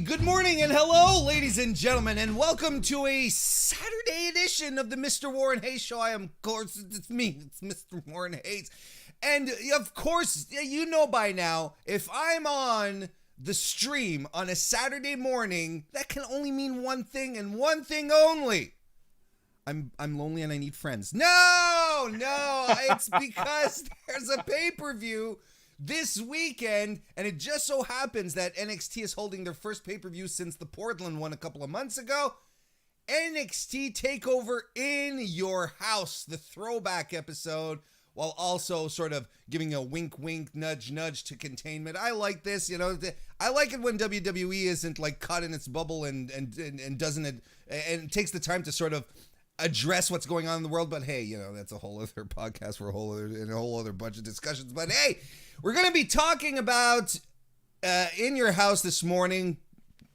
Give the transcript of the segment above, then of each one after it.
Good morning and hello, ladies and gentlemen, and welcome to a Saturday edition of the MrWarrenHayes Show. I am, of course, it's me, it's Mr. Warren Hayes. And, of course, you know by now, if I'm on the stream on a Saturday morning, that can only mean one thing and one thing only. I'm lonely and I need friends. No, it's because there's a pay-per-view this weekend, and it just so happens that NXT is holding their first pay-per-view since the Portland one a couple of months ago. NXT TakeOver in your house, the throwback episode, while also sort of giving a wink, nudge to Containment. I like this, I like it when WWE isn't like caught in its bubble and doesn't and takes the time to sort of address what's going on in the world. But hey, that's a whole other podcast for a whole other bunch of discussions. But hey, we're going to be talking about In Your House this morning,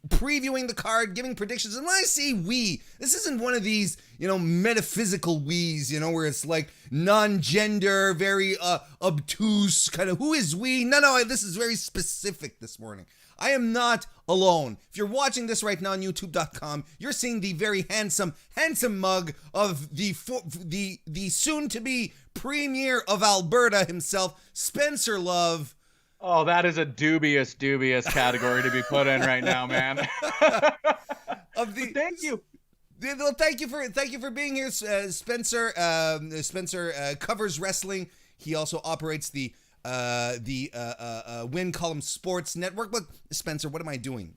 previewing the card, giving predictions. And when I say we, this isn't one of these, metaphysical we's, where it's like non-gender, very obtuse, kind of who is we? No, this is very specific this morning. I am not alone. If you're watching this right now on youtube.com, you're seeing the very handsome mug of the soon-to-be premier of Alberta himself, Spencer Love. Oh, that is a dubious category to be put in right now, man. Thank you. Well, thank you for being here, Spencer. Spencer covers wrestling. He also operates the Win Column Sports Network. But Spencer, what am I doing?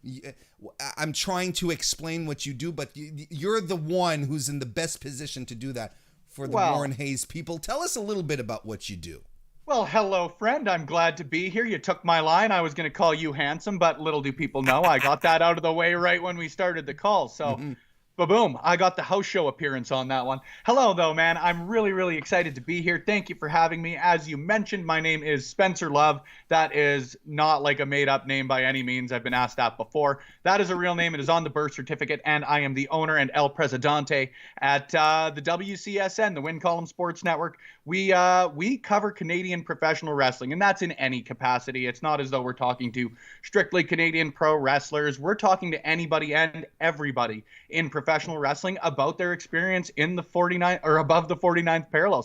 I'm trying to explain what you do, but you're the one who's in the best position to do that for the Warren Hayes people. Tell us a little bit about what you do. Well, hello, friend. I'm glad to be here. You took my line. I was going to call you handsome, but little do people know I got that out of the way right when we started the call. So, Ba-boom, I got the house show appearance on that one. Hello, though, man. I'm really excited to be here. Thank you for having me. As you mentioned, my name is Spencer Love. That is not like a made-up name by any means. I've been asked that before. That is a real name. It is on the birth certificate, and I am the owner and El Presidente at the WCSN, the Win Column Sports Network. We cover Canadian professional wrestling, and that's in any capacity. It's not as though we're talking to strictly Canadian pro wrestlers. We're talking to anybody and everybody in professional wrestling about their experience in the 49 or above the 49th parallel,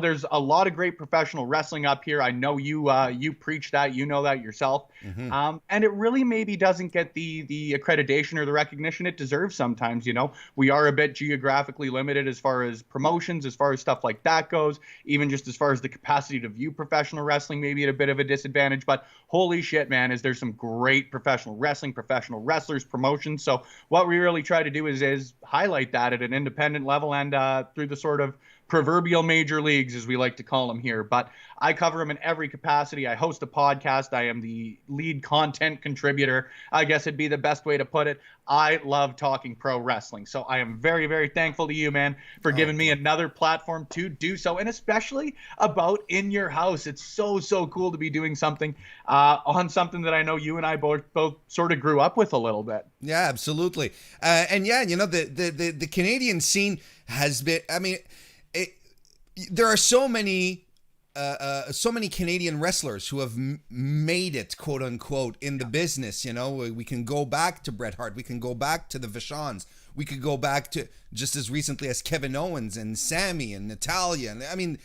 There's a lot of great professional wrestling up here. I know you preach that, that yourself. And it really maybe doesn't get the accreditation or the recognition it deserves sometimes. We are a bit geographically limited as far as promotions, as far as stuff like that goes, even just as far as the capacity to view professional wrestling, maybe at a bit of a disadvantage. But holy shit, man, is there some great professional wrestling, professional wrestlers, promotions. So what we really try to do is highlight that at an independent level and through the sort of proverbial major leagues, as we like to call them here. But I cover them in every capacity. I host a podcast. I am the lead content contributor. I guess it'd be the best way to put it. I love talking pro wrestling. So I am very thankful to you, man, for giving me another platform to do so, and especially about In Your House. It's so cool to be doing something on something that I know you and I both sort of grew up with a little bit. Yeah, absolutely. And yeah, the Canadian scene has been, there are so many Canadian wrestlers who have made it, quote unquote, in the business. We can go back to Bret Hart. We can go back to the Vachons. We could go back to just as recently as Kevin Owens and Sammy and Natalia. And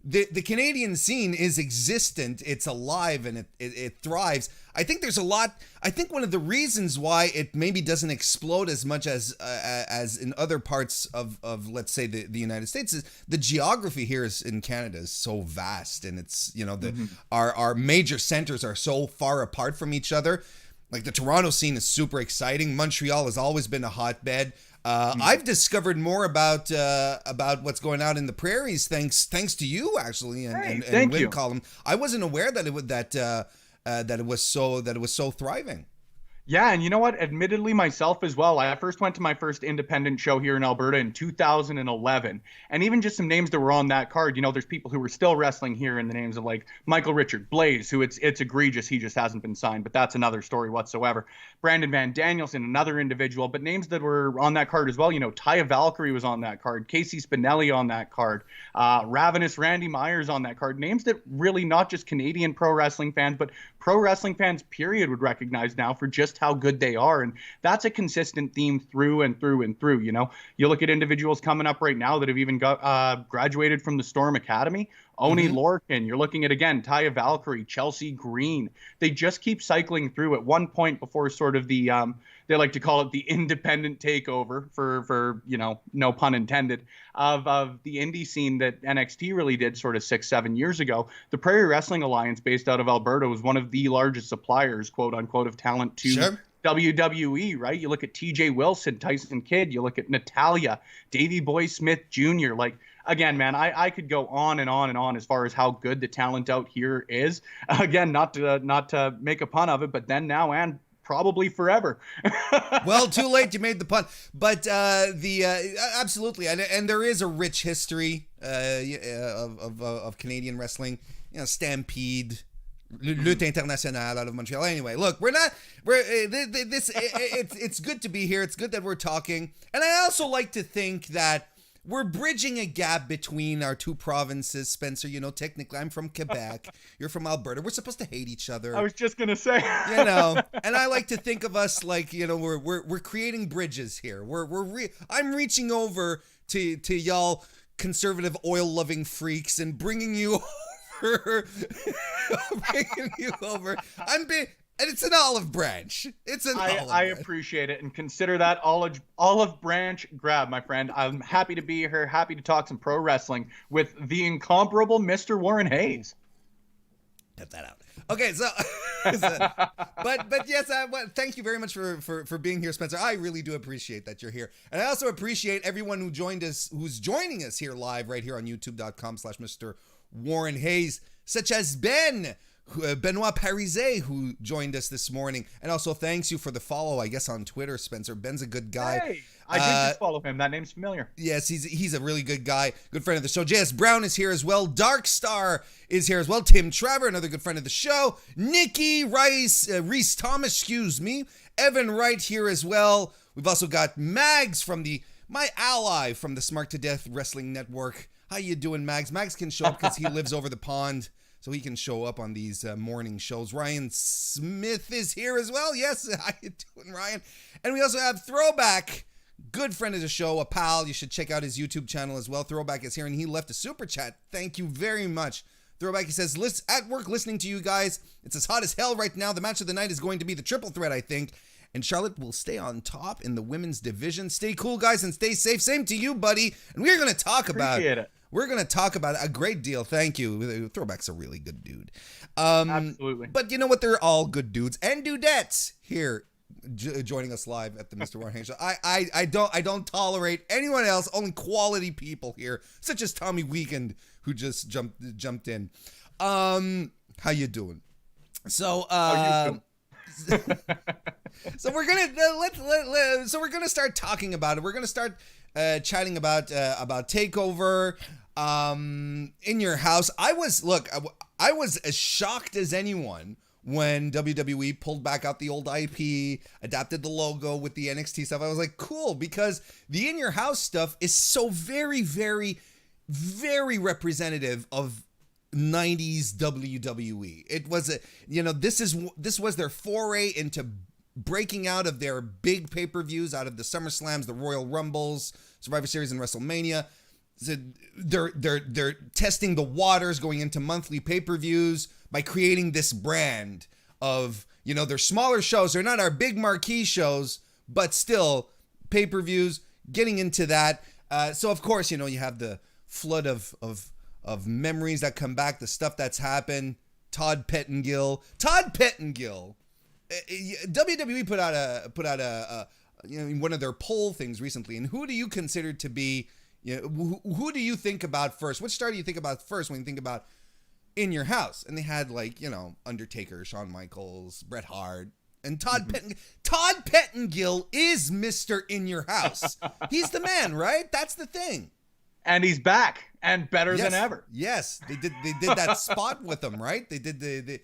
the Canadian scene is existent. It's alive and it thrives. I think there's a lot. I think one of the reasons why it maybe doesn't explode as much as in other parts of let's say the United States is the geography here in Canada is so vast, and it's our major centers are so far apart from each other. Like the Toronto scene is super exciting. Montreal has always been a hotbed. I've discovered more about what's going on in the prairies thanks to you actually and Win Column. I wasn't aware that it was so thriving. Yeah, and you know what? Admittedly, myself as well. I first went to my first independent show here in Alberta in 2011. And even just some names that were on that card, there's people who were still wrestling here in the names of like Michael Richard Blaze, who it's egregious. He just hasn't been signed, but that's another story whatsoever. Brandon Van Danielson, another individual, but names that were on that card as well. Taya Valkyrie was on that card. Casey Spinelli on that card. Ravenous Randy Myers on that card. Names that really not just Canadian pro wrestling fans, but pro wrestling fans, period, would recognize now for just how good they are. And that's a consistent theme through and through and through. You know, you look at individuals coming up right now that have even graduated from the Storm Academy. Oni Lorcan, you're looking at, again, Taya Valkyrie, Chelsea Green. They just keep cycling through. At one point before sort of the, they like to call it the independent takeover for you know, no pun intended, of the indie scene that NXT really did sort of 6-7 years ago. The Prairie Wrestling Alliance, based out of Alberta, was one of the largest suppliers, quote unquote, of talent to WWE, right? You look at TJ Wilson, Tyson Kidd, you look at Natalia, Davey Boy Smith Jr. Like, again, man, I could go on and on and on as far as how good the talent out here is. Again, not to make a pun of it, but then, now, and probably forever. Well, too late. You made the pun. But absolutely, and there is a rich history of Canadian wrestling. You know, Stampede, Lutte Internationale out of Montreal. Anyway, look, it's good to be here. It's good that we're talking, and I also like to think that we're bridging a gap between our two provinces, Spencer. You know, technically, I'm from Quebec. You're from Alberta. We're supposed to hate each other. I was just gonna say, you know, and I like to think of us like, you know, we're creating bridges here. I'm reaching over to y'all conservative oil-loving freaks and bringing you over, bringing you over. And it's an olive branch. I appreciate it, and consider that olive branch grab, my friend. I'm happy to be here, happy to talk some pro wrestling with the incomparable MrWarrenHayes. Cut that out. Okay, so, but yes, thank you very much for being here, Spencer. I really do appreciate that you're here, and I also appreciate everyone who's joining us here live right here on YouTube.com/MrWarrenHayes, such as Benoit Parizet, who joined us this morning. And also thanks you for the follow, I guess, on Twitter, Spencer. Ben's a good guy. Hey, I did just follow him. That name's familiar. Yes, he's a really good guy. Good friend of the show. JS Brown is here as well. Dark Star is here as well. Tim Trevor, another good friend of the show. Nikki Reese Thomas, excuse me. Evan Wright here as well. We've also got Mags my ally from the Smart to Death Wrestling Network. How you doing, Mags? Mags can show up because he lives over the pond, so he can show up on these morning shows. Ryan Smith is here as well. Yes, how you doing, Ryan? And we also have Throwback, good friend of the show, a pal. You should check out his YouTube channel as well. Throwback is here, and he left a super chat. Thank you very much. Throwback, he says, at work listening to you guys. It's as hot as hell right now. The match of the night is going to be the triple threat, I think. And Charlotte will stay on top in the women's division. Stay cool, guys, and stay safe. Same to you, buddy. And we're going to talk about it. We're going to talk about a great deal. Thank you. Throwback's a really good dude. Absolutely. But you know what? They're all good dudes and dudettes here joining us live at the MrWarrenHayes show. I don't tolerate anyone else, only quality people here, such as Tommy Weekend, who just jumped in. How you doing? So, so we're gonna start talking about it. We're gonna start chatting about TakeOver in your house. I was as shocked as anyone when WWE pulled back out the old IP, adapted the logo with the NXT stuff. I was like, cool, because the in your house stuff is so very, very, very representative of 90s WWE. It was this was their foray into breaking out of their big pay-per-views, out of the SummerSlams, the Royal Rumbles, Survivor Series, and WrestleMania. So they're testing the waters, going into monthly pay-per-views by creating this brand of, they're smaller shows. They're not our big marquee shows, but still pay-per-views, getting into that. So of course, you have the flood of memories that come back, the stuff that's happened. Todd Pettengill. WWE put out a one of their poll things recently. And who do you consider to be, who do you think about first? Which star do you think about first when you think about in your house? And they had Undertaker, Shawn Michaels, Bret Hart, and Todd Pettengill. Todd Pettengill is Mr. In Your House. He's the man, right? That's the thing. And he's back and better than ever. Yes, they did that spot with him, right? They did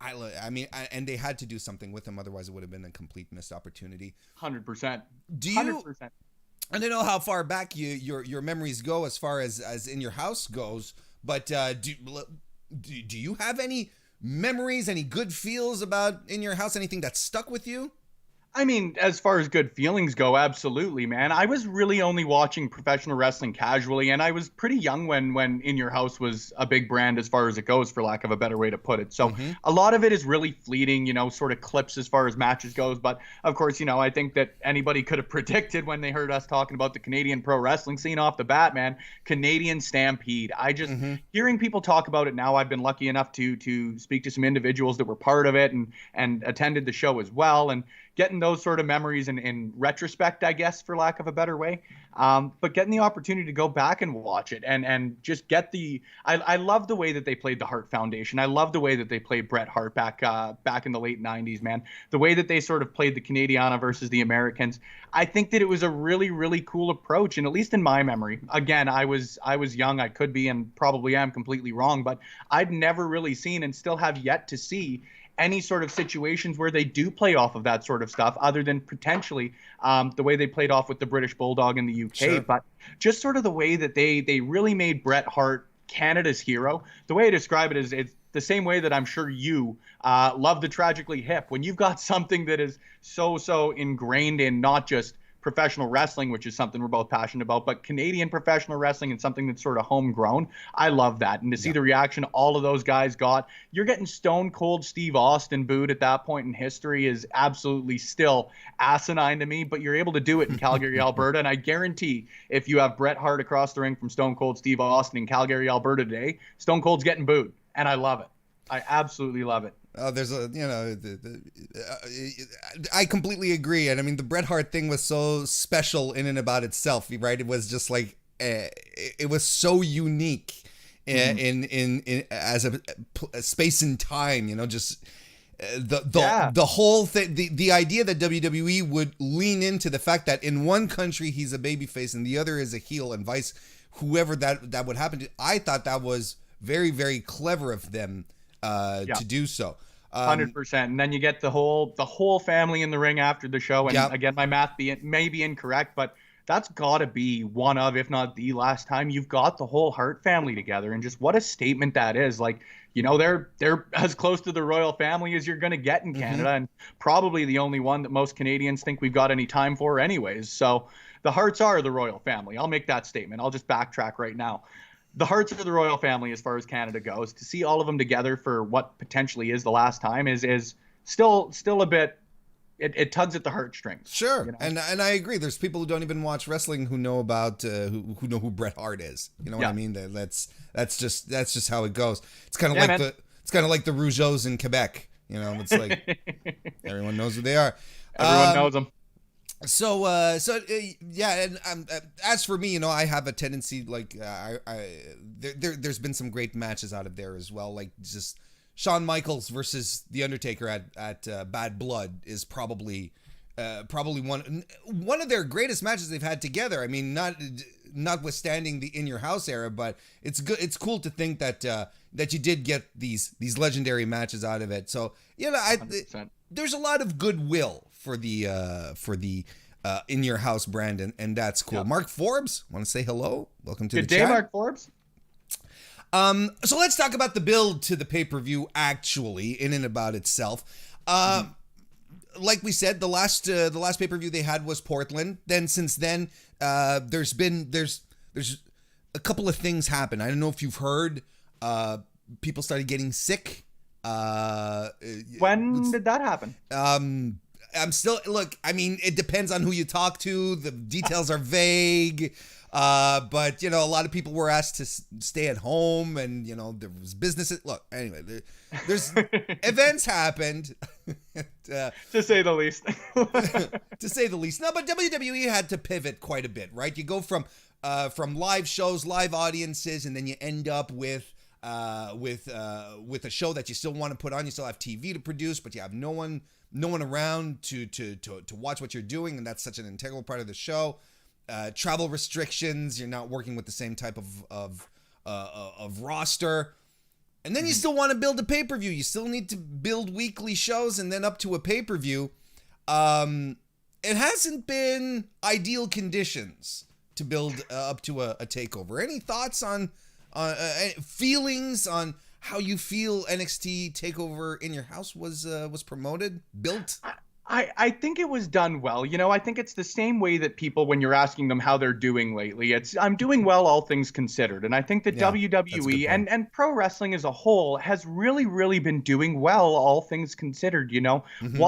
and they had to do something with him, otherwise it would have been a complete missed opportunity. 100%. 100%. I don't know how far back your memories go as far as In Your House goes, but do you have any memories, any good feels about In Your House, anything that stuck with you? I mean, as far as good feelings go, absolutely, man. I was really only watching professional wrestling casually, and I was pretty young when In Your House was a big brand as far as it goes, for lack of a better way to put it. So a lot of it is really fleeting, sort of clips as far as matches goes. But of course, I think that anybody could have predicted when they heard us talking about the Canadian pro wrestling scene off the bat, man. Canadian Stampede. I just hearing people talk about it now. I've been lucky enough to speak to some individuals that were part of it and attended the show as well, and getting those sort of memories in retrospect, I guess, for lack of a better way. But getting the opportunity to go back and watch it and just get I love the way that they played the Hart Foundation. I love the way that they played Bret Hart back in the late 90s, man. The way that they sort of played the Canadiana versus the Americans. I think that it was a really, really cool approach. And at least in my memory, again, I was young. I could be and probably am completely wrong, but I'd never really seen and still have yet to see any sort of situations where they do play off of that sort of stuff, other than potentially the way they played off with the British Bulldog in the UK. Sure. But just sort of the way that they really made Bret Hart Canada's hero. The way I describe it is it's the same way that I'm sure you love the Tragically Hip. When you've got something that is so ingrained in not just professional wrestling, which is something we're both passionate about, but Canadian professional wrestling and something that's sort of homegrown. I love that. And to see the reaction all of those guys got, you're getting Stone Cold Steve Austin booed at that point in history is absolutely still asinine to me, but you're able to do it in Calgary, Alberta. And I guarantee if you have Bret Hart across the ring from Stone Cold Steve Austin in Calgary, Alberta today, Stone Cold's getting booed. And I love it. I absolutely love it. There's I completely agree. And I mean, the Bret Hart thing was so special in and about itself, right? It was just like, it was so unique in as a space and time, just the whole thing, the idea that WWE would lean into the fact that in one country he's a babyface and the other is a heel and whoever that would happen to. I thought that was very, very clever of them to do so. 100%. And then you get the whole family in the ring after the show. And again, my math may be incorrect, but that's got to be one of, if not the last time you've got the whole Hart family together. And just what a statement that is. Like, they're as close to the royal family as you're going to get in Canada, and probably the only one that most Canadians think we've got any time for anyways. So the Harts are the royal family. I'll make that statement. I'll just backtrack right now. The Harts are the royal family as far as Canada goes. To see all of them together for what potentially is the last time is still a bit. It tugs at the heartstrings. Sure, and I agree. There's people who don't even watch wrestling who know about who know who Bret Hart is. You know what I mean? That's just how it goes. It's kind of like the Rougeaus in Quebec. It's like everyone knows who they are. Everyone knows them. So yeah, and as for me, I have a tendency, like there's been some great matches out of there as well, like just Shawn Michaels versus The Undertaker at Bad Blood is probably one of their greatest matches they've had together. I mean, notwithstanding the In Your House era, but it's good. It's cool to think that you did get these legendary matches out of it. So there's a lot of goodwill for the In Your House brand, and that's cool. Yep. Mark Forbes, want to say hello? Welcome to the chat. Good day, Mark Forbes. So let's talk about the build to the pay-per-view, actually, in and about itself. Like we said, the last pay-per-view they had was Portland. Then since then, there's a couple of things happen. I don't know if you've heard. People started getting sick. When did that happen? I mean, it depends on who you talk to. The details are vague. But a lot of people were asked to stay at home, and there was businesses. Look, anyway, there's events happened, to say the least. To say the least. No, but WWE had to pivot quite a bit, right? You go from live shows, live audiences, and then you end up with a show that you still want to put on. You still have TV to produce, but you have no one around to watch what you're doing, and that's such an integral part of the show. Travel restrictions, you're not working with the same type of roster. And then you still want to build a pay-per-view. You still need to build weekly shows and then up to a pay-per-view. It hasn't been ideal conditions to build up to a takeover. Any thoughts on feelings on how you feel NXT TakeOver in your house was promoted, built? I think it was done well. You know, I think it's the same way that people, when you're asking them how they're doing lately, it's I'm doing well, all things considered. And I think that Yeah, that's a good WWE point. and pro wrestling as a whole has really been doing well, all things considered. You know, Mm-hmm.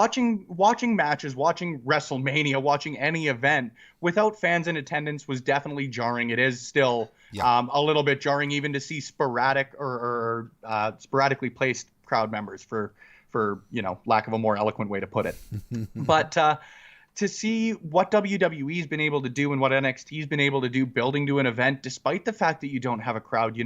watching matches, watching WrestleMania, watching any event without fans in attendance was definitely jarring. It is still Yeah. a little bit jarring, even to see sporadic or sporadically placed crowd members for lack of a more eloquent way to put it. But to see what WWE's been able to do and what NXT's been able to do building to an event, despite the fact that you don't have a crowd,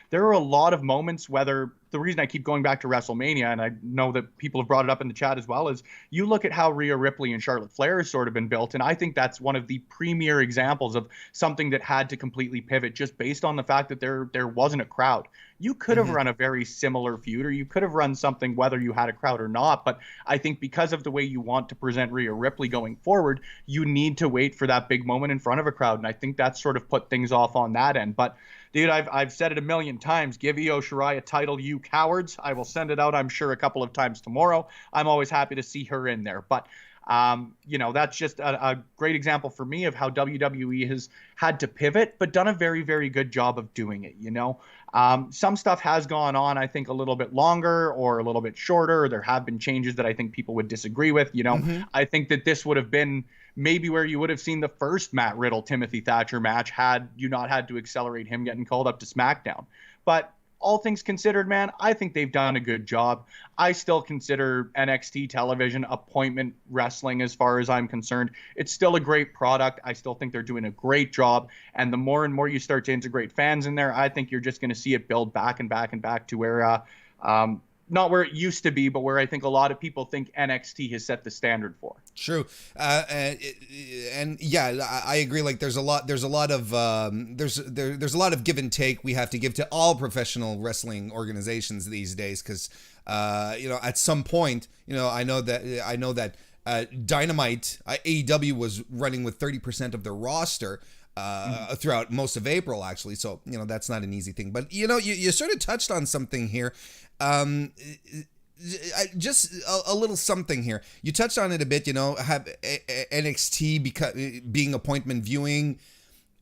there are a lot of moments, whether the reason I keep going back to WrestleMania, and I know that people have brought it up in the chat as well, is you look at how Rhea Ripley and Charlotte Flair has sort of been built, and I think that's one of the premier examples of something that had to completely pivot just based on the fact that there wasn't a crowd. You could have run a very similar feud, or you could have run something whether you had a crowd or not, but I think because of the way you want to present Rhea Ripley going forward, you need to wait for that big moment in front of a crowd, and I think that's sort of put things off on that end. But dude, I've said it a million times. Give Io Shirai a title, you cowards. I will send it out, I'm sure, a couple of times tomorrow. I'm always happy to see her in there. But, that's just a great example for me of how WWE has had to pivot, but done a very good job of doing it, Some stuff has gone on, I think, a little bit longer or a little bit shorter. There have been changes that I think people would disagree with. I think that this would have been maybe where you would have seen the first Matt Riddle-Timothy Thatcher match had you not had to accelerate him getting called up to SmackDown. But all things considered, man, I think they've done a good job. I still consider NXT television appointment wrestling as far as I'm concerned. It's still a great product. I still think they're doing a great job. And the more and more you start to integrate fans in there, I think you're just going to see it build back and back to where not where it used to be, but where I think a lot of people think NXT has set the standard for. True, and yeah, I agree. Like, there's a lot of there's a lot of give and take we have to give to all professional wrestling organizations these days, because at some point, I know that Dynamite, AEW was running with 30% of their roster throughout most of April, actually. So, that's not an easy thing. But, you sort of touched on something here. Just a little something here. You touched on it a bit, have NXT being appointment viewing.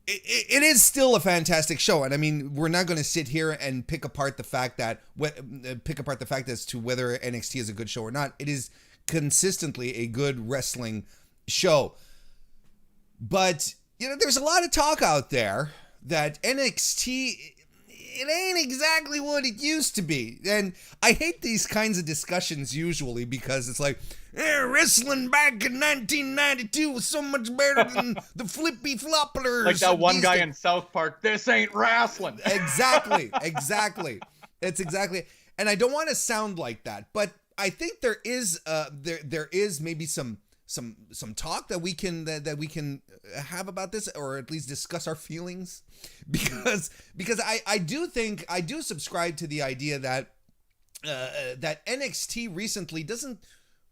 It is still a fantastic show. And I mean, we're not going to sit here and pick apart the fact as to whether NXT is a good show or not. It is consistently a good wrestling show. But there's a lot of talk out there that NXT, it ain't exactly what it used to be. And I hate these kinds of discussions usually, because it's like, wrestling back in 1992 was so much better than the flippy floppers. Like that one guy in South Park, this ain't wrestling. Exactly. It's exactly. And I don't want to sound like that, but I think there is maybe some talk that we can have about this, or at least discuss our feelings, because I do subscribe to the idea that that NXT recently doesn't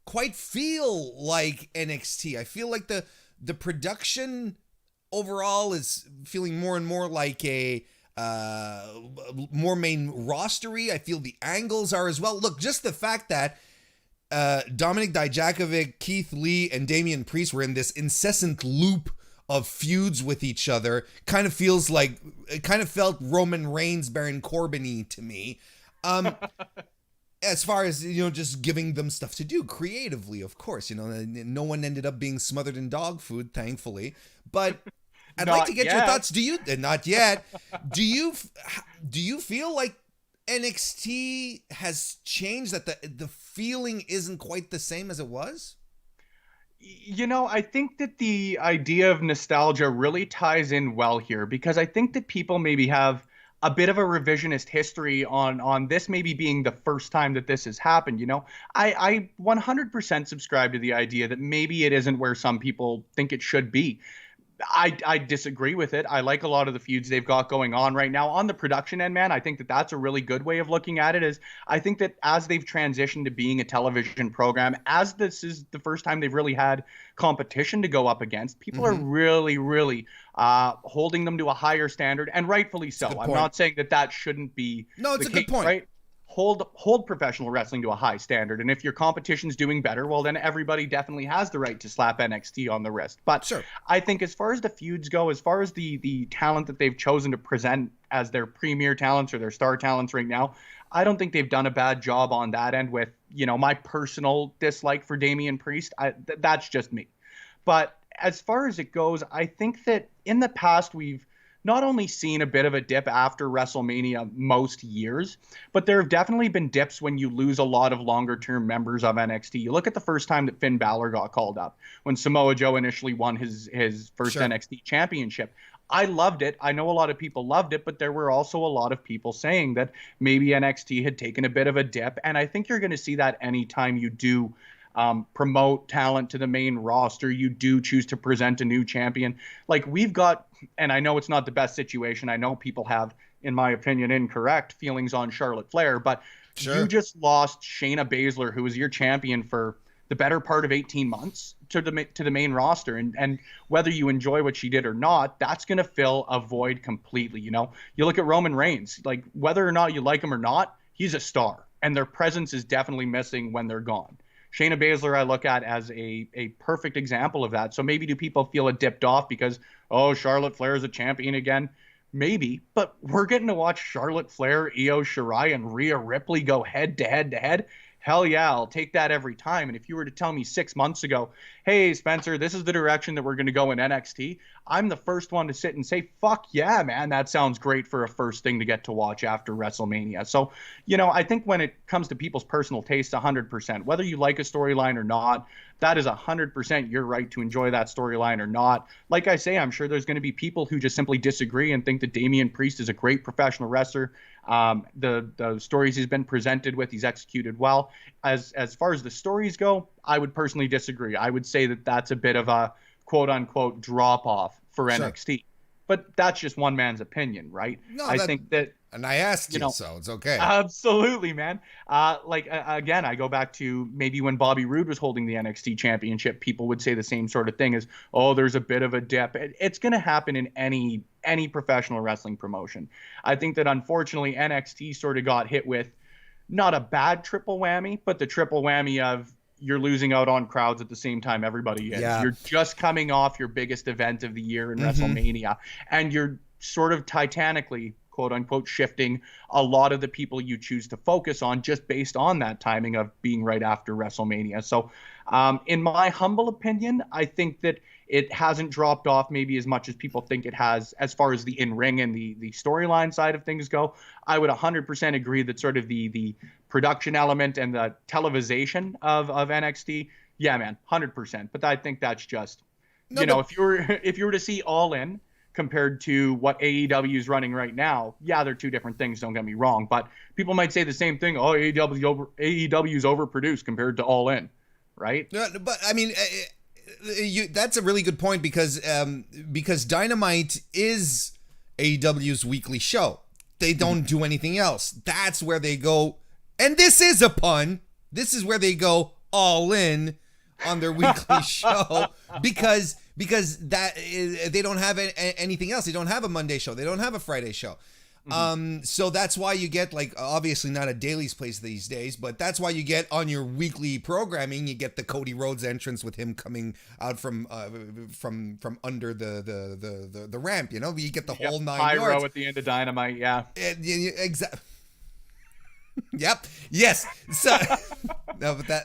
quite feel like NXT. I feel like the production overall is feeling more and more like a more main rostery. I feel the angles are as well. Look, just the fact that Dominic Dijakovic, Keith Lee, and Damien Priest were in this incessant loop of feuds with each other kind of felt Roman Reigns, Baron Corbin-y to me. As far as, just giving them stuff to do creatively, of course, no one ended up being smothered in dog food, thankfully, but I'd like to get your thoughts. Not yet. Do you feel like NXT has changed, that the feeling isn't quite the same as it was? I think that the idea of nostalgia really ties in well here, because I think that people maybe have a bit of a revisionist history on this maybe being the first time that this has happened. I 100% subscribe to the idea that maybe it isn't where some people think it should be. I disagree with it. I like a lot of the feuds they've got going on right now on the production end, man. I think that that's a really good way of looking at it. Is I think that as they've transitioned to being a television program, as this is the first time they've really had competition to go up against, people are really holding them to a higher standard, and rightfully so. I'm not saying that shouldn't be No, it's a good point. Right? hold professional wrestling to a high standard. And if your competition's doing better, well, then everybody definitely has the right to slap NXT on the wrist. But Sure. I think as far as the feuds go, as far as the talent that they've chosen to present as their premier talents or their star talents right now, I don't think they've done a bad job on that end with, my personal dislike for Damian Priest. That's just me. But as far as it goes, I think that in the past, we've not only seen a bit of a dip after WrestleMania most years, but there have definitely been dips when you lose a lot of longer-term members of NXT. You look at the first time that Finn Balor got called up, when Samoa Joe initially won his first Sure. NXT championship. I loved it. I know a lot of people loved it, but there were also a lot of people saying that maybe NXT had taken a bit of a dip, and I think you're going to see that anytime you do promote talent to the main roster, you do choose to present a new champion. Like we've got, and I know it's not the best situation. I know people have, in my opinion, incorrect feelings on Charlotte Flair, but Sure. you just lost Shayna Baszler, who was your champion for the better part of 18 months to the main roster. And whether you enjoy what she did or not, that's going to fill a void completely. You look at Roman Reigns, like whether or not you like him or not, he's a star, and their presence is definitely missing when they're gone. Shayna Baszler I look at as a perfect example of that. So maybe do people feel it dipped off because, Charlotte Flair is a champion again? Maybe, but we're getting to watch Charlotte Flair, Io Shirai, and Rhea Ripley go head to head to head. Hell yeah, I'll take that every time. And if you were to tell me 6 months ago, hey, Spencer, this is the direction that we're going to go in NXT, I'm the first one to sit and say, fuck yeah, man, that sounds great for a first thing to get to watch after WrestleMania. So, I think when it comes to people's personal taste, 100%, whether you like a storyline or not, that is 100% your right to enjoy that storyline or not. Like I say, I'm sure there's going to be people who just simply disagree and think that Damian Priest is a great professional wrestler. The stories he's been presented with, he's executed well. As far as the stories go, I would personally disagree. I would say that that's a bit of a quote unquote drop off for Sure. NXT, but that's just one man's opinion, right? No, I think that. And I asked you, so it's okay. Absolutely, man. Again, I go back to maybe when Bobby Roode was holding the NXT championship, people would say the same sort of thing as, there's a bit of a dip. It's going to happen in any professional wrestling promotion. I think that unfortunately NXT sort of got hit with not a bad triple whammy, but the triple whammy of you're losing out on crowds at the same time everybody is. Yeah. You're just coming off your biggest event of the year in WrestleMania, and you're sort of titanically, quote unquote, shifting a lot of the people you choose to focus on just based on that timing of being right after WrestleMania. So in my humble opinion, I think that it hasn't dropped off maybe as much as people think it has as far as the in-ring and the storyline side of things go. I would 100% agree that sort of the production element and the televisation of NXT, yeah, man, 100%. But I think that's just, if you were to see All In compared to what AEW is running right now, yeah, they're two different things, don't get me wrong. But people might say the same thing, AEW is overproduced compared to All In, right? But I mean, that's a really good point because Dynamite is AEW's weekly show. They don't do anything else. That's where they go, and this is a pun, this is where they go all in on their weekly show because that is, they don't have anything else. They don't have a Monday show. They don't have a Friday show. So that's why you get, like, obviously not a Daily's Place these days, but that's why you get on your weekly programming, you get the Cody Rhodes entrance with him coming out from under the ramp. You get the whole 9 yards. Pyro at the end of Dynamite, yeah. Exactly. Yep. Yes. So no, but that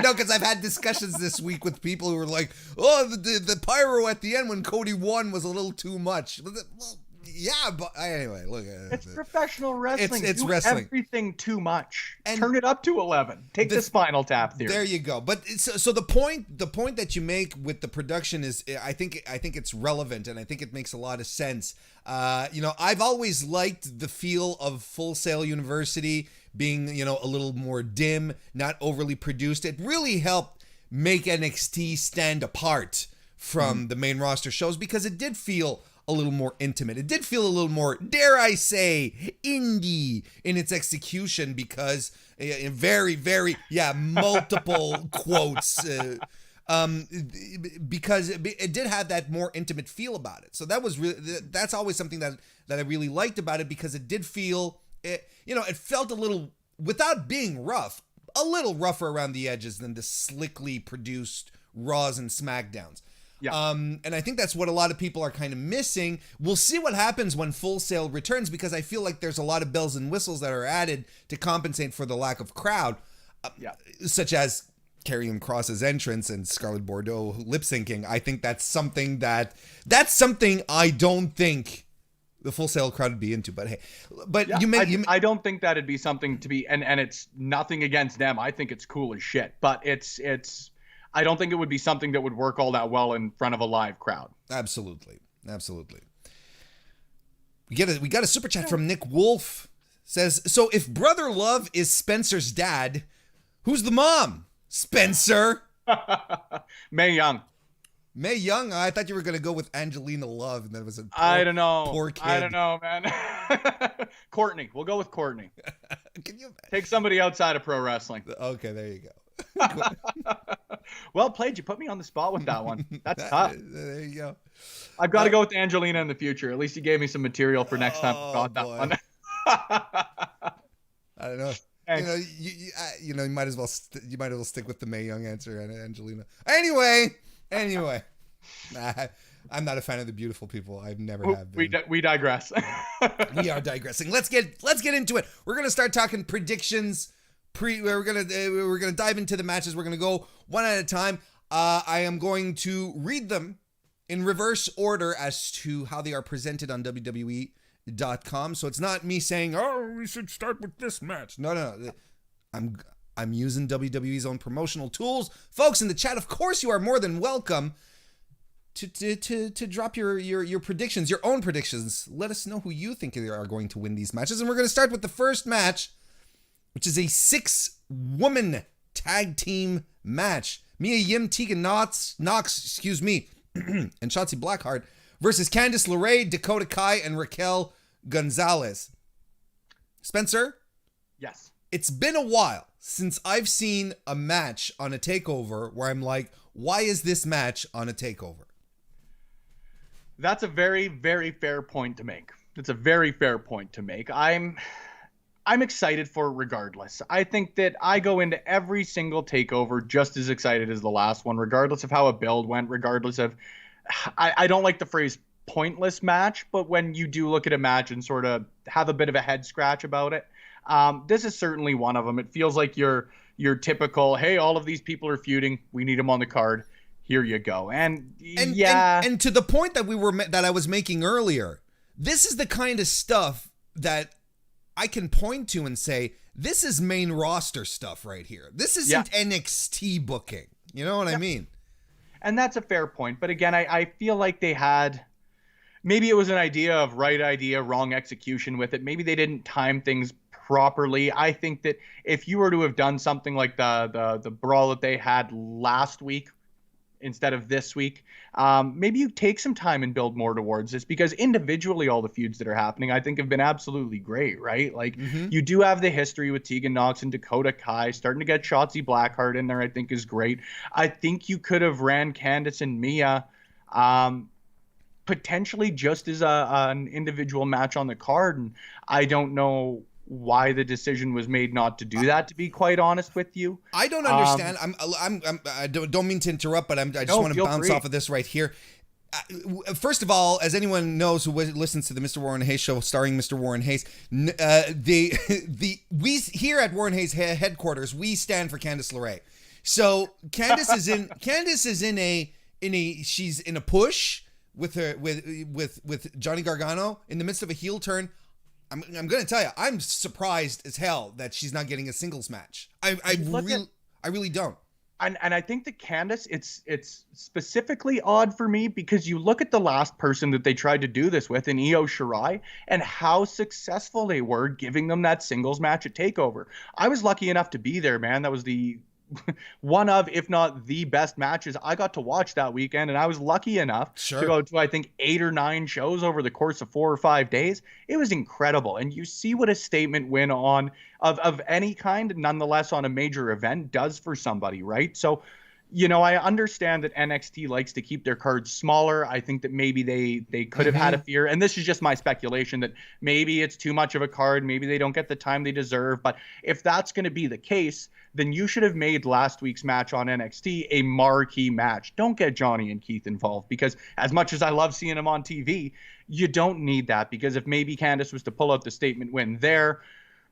no, because I've had discussions this week with people who were like, the pyro at the end when Cody won was a little too much. Well, yeah, but anyway, look. It's professional wrestling. It's do wrestling. Everything too much. And turn it up to 11. Take the Spinal Tap theory. There you go. But so the point that you make with the production is, I think it's relevant, and I think it makes a lot of sense. I've always liked the feel of Full Sail University being, a little more dim, not overly produced. It really helped make NXT stand apart from the main roster shows because it did feel a little more intimate. It did feel a little more, dare I say, indie in its execution because very, very, multiple quotes. Because it did have that more intimate feel about it. So that's always something that I really liked about it because it did feel it felt a little, without being rough, a little rougher around the edges than the slickly produced Raws and SmackDowns. Yeah. And I think that's what a lot of people are kind of missing. We'll see what happens when Full Sail returns, because I feel like there's a lot of bells and whistles that are added to compensate for the lack of crowd, such as Karrion Kross's entrance and Scarlett Bordeaux lip syncing. I think that's something I don't think the Full Sail crowd would be into. But hey, I don't think that'd be something to be, and it's nothing against them. I think it's cool as shit, but it's. I don't think it would be something that would work all that well in front of a live crowd. Absolutely. We got a super chat from Nick Wolf. Says, so if Brother Love is Spencer's dad, who's the mom? Spencer. Mae Young. Mae Young? I thought you were going to go with Angelina Love, and that was I don't know. Poor kid. I don't know, man. Courtney. We'll go with Courtney. Can you take somebody outside of pro wrestling? Okay, there you go. Well played. You put me on the spot with that one. That's tough. There you go. I've got to go with Angelina in the future. At least you gave me some material for next time. Got that one. I don't know. You might as well stick with the Mae Young answer and Angelina. Anyway, I'm not a fan of the beautiful people. I've never have been. We digress. We are digressing. Let's get into it. We're gonna start talking predictions. We're gonna dive into the matches. We're gonna go one at a time. I am going to read them in reverse order as to how they are presented on WWE.com. So it's not me saying, "Oh, we should start with this match." No. I'm using WWE's own promotional tools, folks. In the chat, of course, you are more than welcome to drop your predictions, your own predictions. Let us know who you think are going to win these matches, and we're going to start with the first match, which is a 6-woman tag team match. Mia Yim, Tegan Knox, and Shotzi Blackheart versus Candice LeRae, Dakota Kai, and Raquel Gonzalez. Spencer? Yes. It's been a while since I've seen a match on a TakeOver where I'm like, why is this match on a TakeOver? That's a very, very fair point to make. It's a very fair point to make. I'm excited for it regardless. I think that I go into every single TakeOver just as excited as the last one, regardless of how a build went, regardless of... I don't like the phrase pointless match, but when you do look at a match and sort of have a bit of a head scratch about it, this is certainly one of them. It feels like your typical, hey, all of these people are feuding. We need them on the card. Here you go. And to the point that I was making earlier, this is the kind of stuff that I can point to and say, this is main roster stuff right here. This isn't NXT booking. You know what I mean? And that's a fair point. But again, I feel like they had, maybe it was an idea of right idea, wrong execution with it. Maybe they didn't time things properly. I think that if you were to have done something like the brawl that they had last week instead of this week, maybe you take some time and build more towards this, because individually all the feuds that are happening I think have been absolutely great, right? Like you do have the history with Tegan Knox and Dakota Kai. Starting to get Shotzi Blackheart in there I think is great. I think you could have ran Candice and Mia potentially just as an individual match on the card, and I don't know why the decision was made not to do that, to be quite honest with you. I don't understand. I don't mean to interrupt, but I just want to bounce off of this right here. First of all, as anyone knows who listens to the Mr. Warren Hayes show starring Mr. Warren Hayes, we here at Warren Hayes headquarters, we stand for Candice LeRae. So Candice is she's in a push with her with Johnny Gargano in the midst of a heel turn. I'm going to tell you, I'm surprised as hell that she's not getting a singles match. I really don't. And I think that Candice, it's specifically odd for me because you look at the last person that they tried to do this with in Io Shirai and how successful they were giving them that singles match at TakeOver. I was lucky enough to be there, man. That was the one of, if not the best matches I got to watch that weekend. And I was lucky enough to go to, I think, 8 or 9 shows over the course of 4 or 5 days. It was incredible. And you see what a statement win of any kind, nonetheless on a major event, does for somebody, right? So I understand that NXT likes to keep their cards smaller. I think that maybe they could have had a fear, and this is just my speculation, that maybe it's too much of a card. Maybe they don't get the time they deserve. But if that's going to be the case, then you should have made last week's match on NXT a marquee match. Don't get Johnny and Keith involved, because as much as I love seeing them on TV, you don't need that, because if maybe Candice was to pull out the statement win there,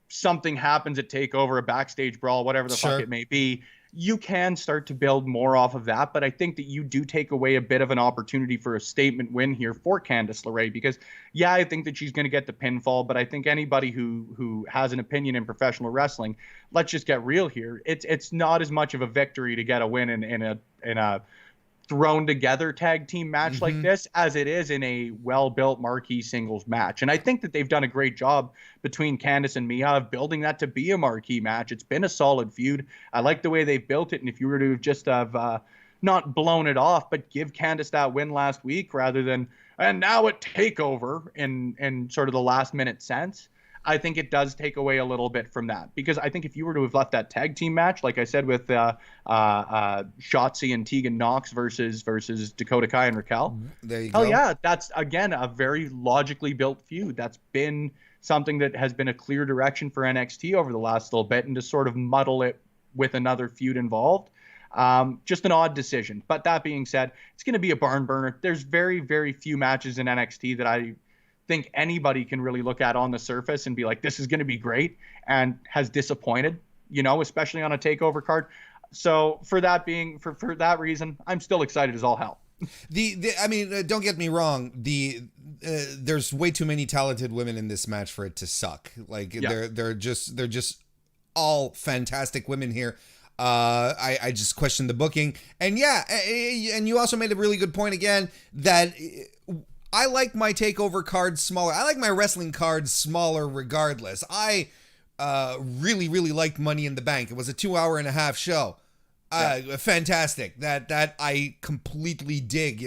something happens at TakeOver, a backstage brawl, whatever the fuck it may be, you can start to build more off of that. But I think that you do take away a bit of an opportunity for a statement win here for Candice LeRae, because I think that she's going to get the pinfall, but I think anybody who has an opinion in professional wrestling, let's just get real here. It's not as much of a victory to get a win in a thrown together tag team match like this as it is in a well-built marquee singles match. And I think that they've done a great job between Candice and Mia of building that to be a marquee match. It's been a solid feud. I like the way they've built it. And if you were to just have not blown it off, but give Candice that win last week rather than, and now at TakeOver in sort of the last minute sense, I think it does take away a little bit from that, because I think if you were to have left that tag team match, like I said, with Shotzi and Tegan Nox versus Dakota Kai and Raquel, there you go. Oh yeah, that's again a very logically built feud. That's been something that has been a clear direction for NXT over the last little bit, and to sort of muddle it with another feud involved, just an odd decision. But that being said, it's going to be a barn burner. There's very, very few matches in NXT that I think anybody can really look at on the surface and be like, this is going to be great, and has disappointed, especially on a TakeOver card. So for that reason, I'm still excited as all hell. I mean, don't get me wrong. There's way too many talented women in this match for it to suck. Like they're just all fantastic women here. I just questioned the booking, and and you also made a really good point again that I like my TakeOver cards smaller. I like my wrestling cards smaller regardless. I really, really liked Money in the Bank. It was a 2.5-hour show. Fantastic. That I completely dig.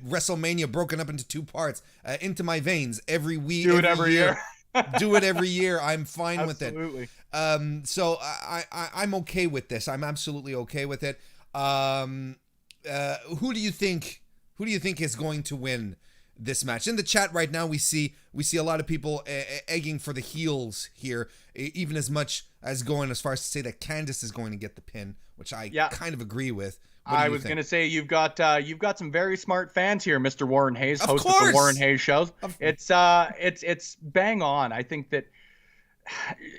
WrestleMania broken up into 2 parts. Into my veins every week. Do it every year. Do it every year. I'm fine with it. Absolutely. So I'm okay with this. I'm absolutely okay with it. Who do you think is going to win this match? In the chat right now, we see a lot of people egging for the heels here, even as much as going as far as to say that Candice is going to get the pin, which I kind of agree with. I was going to say you've got some very smart fans here, MrWarrenHayes, host of the WarrenHayes shows. It's bang on. I think that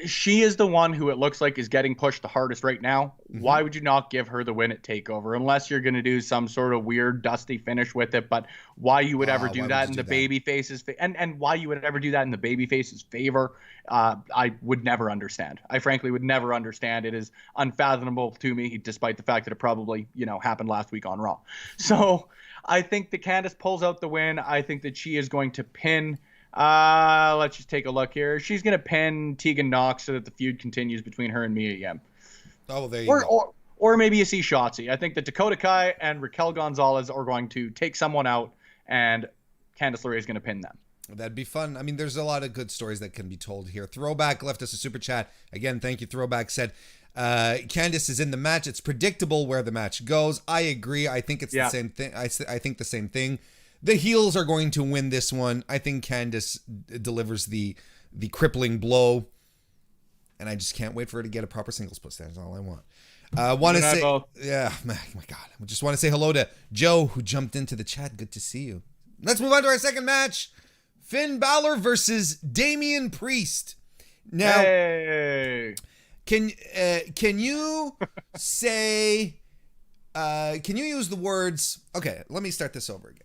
she is the one who it looks like is getting pushed the hardest right now. Why would you not give her the win at TakeOver, unless you're going to do some sort of weird dusty finish with it? But why you would ever do that in the babyface's and why you would ever do that in the babyface's favor, I would never understand. I frankly would never understand. It is unfathomable to me, despite the fact that it probably happened last week on Raw. So I think that Candice pulls out the win. I think that she is going to pin. Let's just take a look here. She's going to pin Tegan Nox so that the feud continues between her and Mia Yim. Oh, there you go. Or maybe you see Shotzi. I think that Dakota Kai and Raquel Gonzalez are going to take someone out, and Candice LeRae is going to pin them. That'd be fun. I mean, there's a lot of good stories that can be told here. Throwback left us a super chat. Again, thank you, Throwback. Said, Candice is in the match. It's predictable where the match goes. I agree. I think it's the same thing. I think the same thing. The heels are going to win this one. I think Candice delivers the crippling blow, and I just can't wait for her to get a proper singles push. That's all I want. Want to say, my God, I just want to say hello to Joe, who jumped into the chat. Good to see you. Let's move on to our second match: Finn Balor versus Damien Priest. Now, can you say? Can you use the words? Okay, let me start this over again.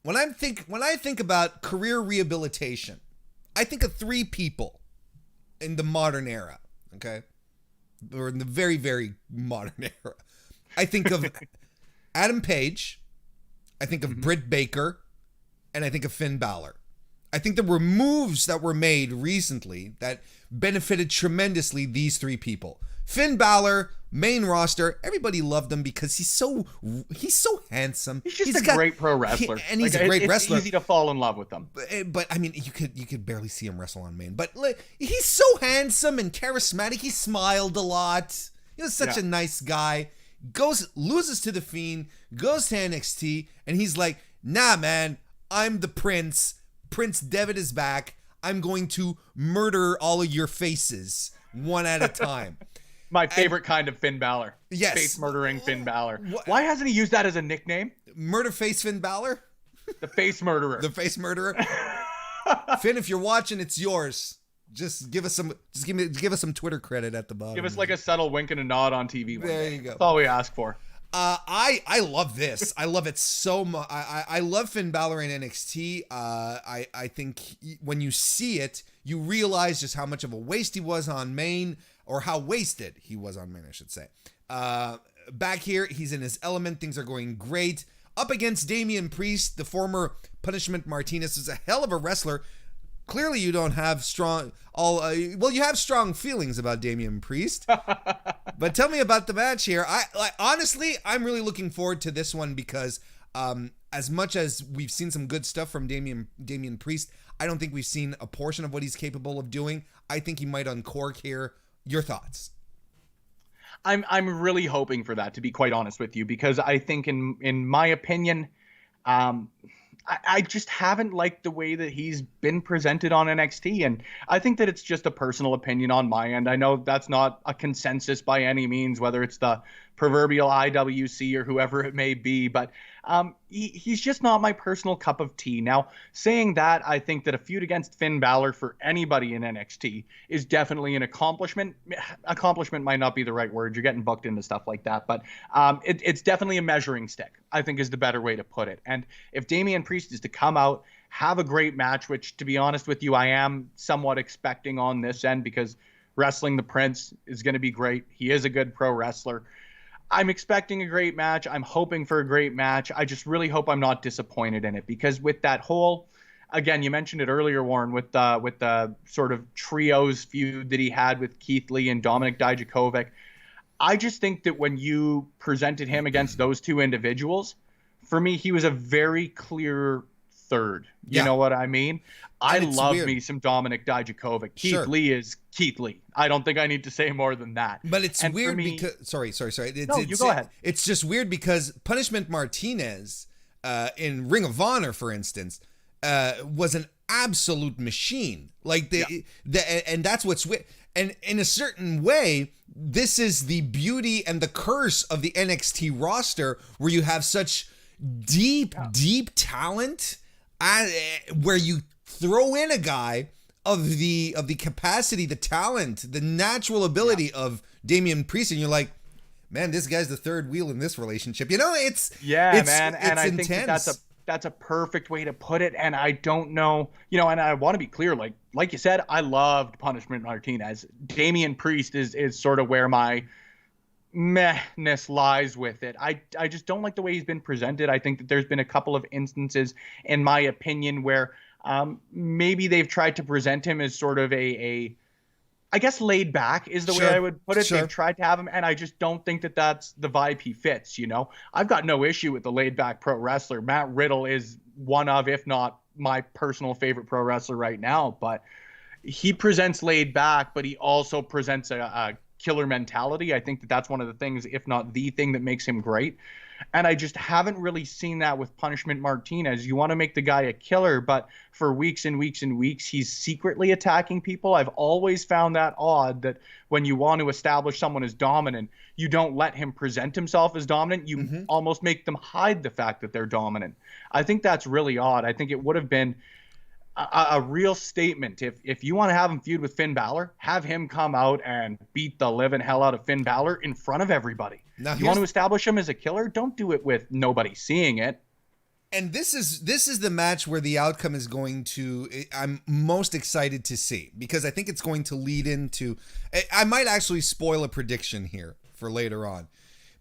When I think about career rehabilitation, I think of 3 people in the modern era, okay? Or in the very, very modern era. I think of Adam Page, I think of Britt Baker, and I think of Finn Balor. I think there were moves that were made recently that benefited tremendously these 3 people. Finn Balor, main roster, everybody loved him because he's so handsome. He's just a great pro wrestler, and he's a great wrestler. It's easy to fall in love with him. But I mean, you could barely see him wrestle on main. But he's so handsome and charismatic. He smiled a lot. He was such a nice guy. loses to the Fiend, goes to NXT, and he's like, nah, man, I'm the Prince. Prince Devitt is back. I'm going to murder all of your faces one at a time. My favorite kind of Finn Balor. Yes. Face murdering Finn Balor. Why hasn't he used that as a nickname? Murder Face Finn Balor? The Face Murderer. The Face Murderer? Finn, if you're watching, it's yours. Just give us some Twitter credit at the bottom. Give us like a subtle wink and a nod on TV. There you go. That's all we ask for. I love this. I love it so much. I love Finn Balor in NXT. I think when you see it, you realize just how much of a waste he was on main, or how wasted he was on main, I should say. Back here, he's in his element. Things are going great. Up against Damien Priest, the former Punishment Martinez, is a hell of a wrestler. Clearly, you don't have you have strong feelings about Damien Priest. But tell me about the match here. Honestly, I'm really looking forward to this one because as much as we've seen some good stuff from Damien Priest, I don't think we've seen a portion of what he's capable of doing. I think he might uncork here. Your thoughts? I'm really hoping for that, to be quite honest with you, because I think in my opinion, I just haven't liked the way that he's been presented on NXT. And I think that it's just a personal opinion on my end. I know that's not a consensus by any means, whether it's the proverbial IWC or whoever it may be, but he's just not my personal cup of tea. Now, saying that, I think that a feud against Finn Balor for anybody in NXT is definitely an accomplishment. Accomplishment might not be the right word. You're getting booked into stuff like that, but it's definitely a measuring stick, I think, is the better way to put it. And if Damien Priest is to come out, have a great match, which, to be honest with you, I am somewhat expecting on this end, because wrestling the Prince is going to be great. He is a good pro wrestler. I'm expecting a great match. I'm hoping for a great match. I just really hope I'm not disappointed in it, because with that whole, again, you mentioned it earlier, Warren, with the sort of trios feud that he had with Keith Lee and Dominik Dijakovic, I just think that when you presented him against those two individuals, for me, he was a very clear third. You know what I mean? I love me some Dominik Dijakovic. Keith Lee is Keith Lee. I don't think I need to say more than that. But it's weird because... Sorry. You go ahead. It's just weird because Punishment Martinez in Ring of Honor, for instance, was an absolute machine. Like and that's what's weird. And in a certain way, this is the beauty and the curse of the NXT roster, where you have such deep talent, where you throw in a guy of the capacity, the talent, the natural ability of Damien Priest, and you're like, man, this guy's the third wheel in this relationship. You know, it's man, and I intense. think that's a perfect way to put it. And I don't know, and I want to be clear, like you said, I loved Punishment Martinez. Damien Priest is sort of where my mehness lies with it. I just don't like the way he's been presented. I think that there's been a couple of instances, in my opinion, where maybe they've tried to present him as sort of I guess laid back is the way I would put it. They've tried to have him, and I just don't think that that's the vibe he fits. I've got no issue with the laid back pro wrestler. Matt Riddle is one of, if not my personal favorite pro wrestler right now, but he presents laid back, but he also presents a killer mentality. I think that that's one of the things, if not the thing, that makes him great. And I just haven't really seen that with Punishment Martinez. You want to make the guy a killer, but for weeks and weeks and weeks, he's secretly attacking people. I've always found that odd, that when you want to establish someone as dominant, you don't let him present himself as dominant. You almost make them hide the fact that they're dominant. I think that's really odd. I think it would have been a real statement. If you want to have him feud with Finn Balor, have him come out and beat the living hell out of Finn Balor in front of everybody. Now, you want to establish him as a killer? Don't do it with nobody seeing it. And this is the match where the outcome is going to, I'm most excited to see, because I think it's going to lead into, I might actually spoil a prediction here for later on.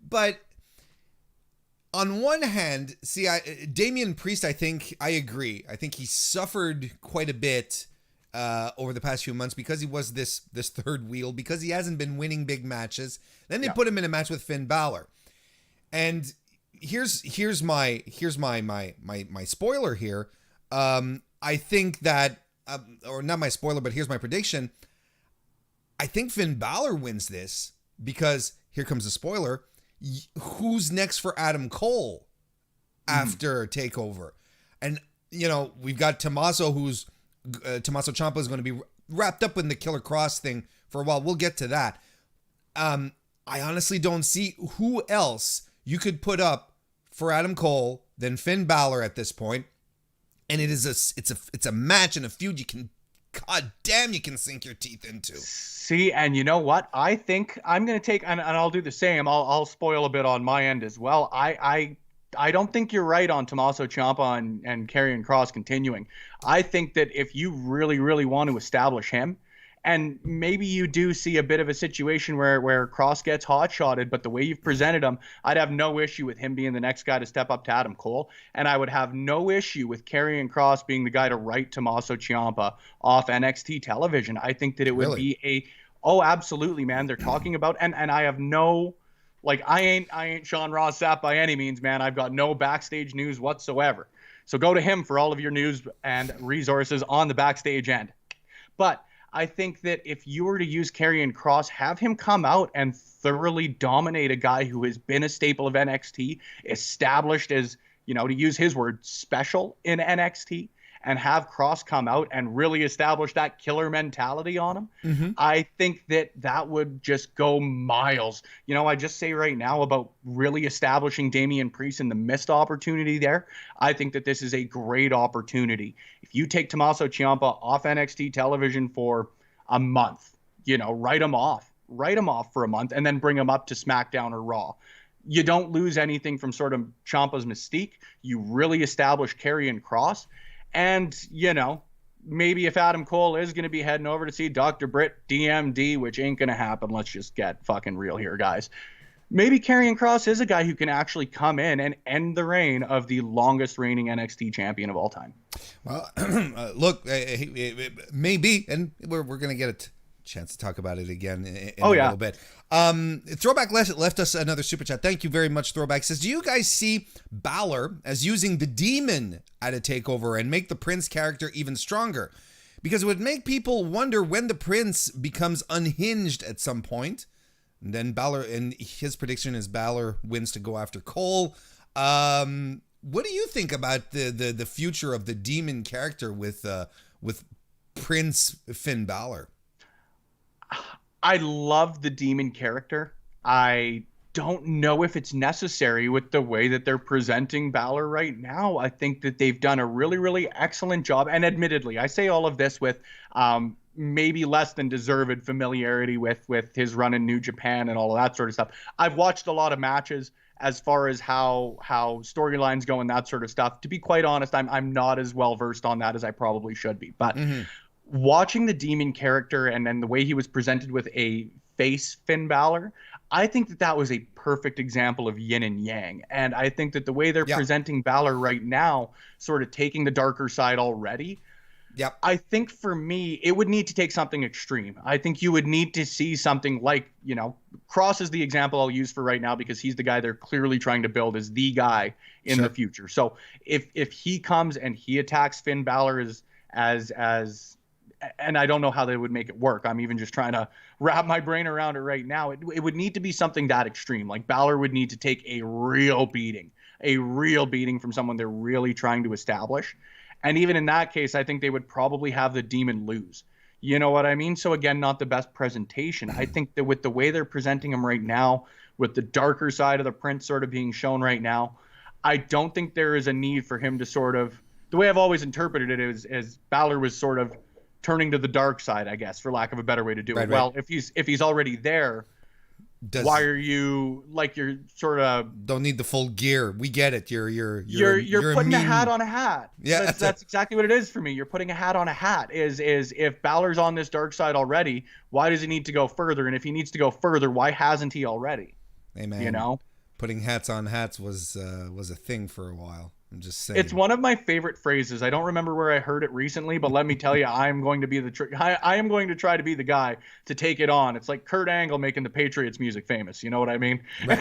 But on one hand, see, Damien Priest, I think, I agree. I think he suffered quite a bit over the past few months because he was this third wheel, because he hasn't been winning big matches. Then they put him in a match with Finn Balor. And here's my spoiler here. I think that, or not my spoiler, but here's my prediction. I think Finn Balor wins this because, here comes the spoiler, who's next for Adam Cole after TakeOver? And, we've got Tommaso, Tommaso Ciampa is going to be wrapped up in the Killer Cross thing for a while. We'll get to that. I honestly don't see who else you could put up for Adam Cole than Finn Balor at this point. And it's a match and a feud you can sink your teeth into. See, and you know what? I think I'm going to take, and I'll do the same. I'll spoil a bit on my end as well. I don't think you're right on Tommaso Ciampa and Karrion Kross continuing. I think that if you really, really want to establish him, and maybe you do see a bit of a situation where Kross gets hot-shotted, but the way you've presented him, I'd have no issue with him being the next guy to step up to Adam Cole, and I would have no issue with Karrion Kross being the guy to write Tommaso Ciampa off NXT television. I think that it would be oh, absolutely, man. They're talking about, and I have no, I ain't Sean Ross Sapp by any means, man. I've got no backstage news whatsoever. So go to him for all of your news and resources on the backstage end. But I think that if you were to use Karrion Kross, have him come out and thoroughly dominate a guy who has been a staple of NXT, established as, to use his word, special in NXT, and have Kross come out and really establish that killer mentality on him. Mm-hmm. I think that would just go miles. I just say right now about really establishing Damien Priest and the missed opportunity there. I think that this is a great opportunity. If you take Tommaso Ciampa off NXT television for a month, write him off for a month and then bring him up to SmackDown or Raw. You don't lose anything from sort of Ciampa's mystique. You really establish Karrion Kross. And, maybe if Adam Cole is going to be heading over to see Dr. Britt DMD, which ain't going to happen, let's just get fucking real here, guys. Maybe Karrion Kross is a guy who can actually come in and end the reign of the longest reigning NXT champion of all time. Well, look, maybe, and we're going to get a chance to talk about it again in a little bit. Throwback left us another super chat. Thank you very much, Throwback. Says, do you guys see Balor as using the Demon at a TakeOver and make the Prince character even stronger? Because it would make people wonder when the Prince becomes unhinged at some point. And then Balor, and his prediction is Balor wins to go after Cole. What do you think about the future of the Demon character with Prince Finn Balor? I love the Demon character. I don't know if it's necessary with the way that they're presenting Balor right now. I think that they've done a really, really excellent job. And admittedly, I say all of this with maybe less than deserved familiarity with his run in New Japan and all of that sort of stuff. I've watched a lot of matches as far as how storylines go and that sort of stuff. To be quite honest, I'm not as well versed on that as I probably should be. But watching the Demon character and then the way he was presented with a face Finn Balor, I think that was a perfect example of yin and yang. And I think that the way they're presenting Balor right now, sort of taking the darker side already, I think for me, it would need to take something extreme. I think you would need to see something like, Kross is the example I'll use for right now because he's the guy they're clearly trying to build as the guy in the future. So if he comes and he attacks Finn Balor as and I don't know how they would make it work. I'm even just trying to wrap my brain around it right now. It would need to be something that extreme. Like Balor would need to take a real beating from someone they're really trying to establish. And even in that case, I think they would probably have the Demon lose. You know what I mean? So again, not the best presentation. I think that with the way they're presenting him right now, with the darker side of the Prince sort of being shown right now, I don't think there is a need for him to sort of, the way I've always interpreted it is Balor was sort of turning to the dark side, I guess, for lack of a better way to do it. Well, if he's already there, why are you you're sort of don't need the full gear? We get it. You're putting a hat on a hat. Yeah, that's exactly what it is for me. You're putting a hat on a hat. Is if Balor's on this dark side already, why does he need to go further? And if he needs to go further, why hasn't he already? Hey man, putting hats on hats was a thing for a while. I'm just saying. It's one of my favorite phrases. I don't remember where I heard it recently, but let me tell you, I am going to try to be the guy to take it on. It's like Kurt Angle making the Patriots music famous. You know what I mean? Right.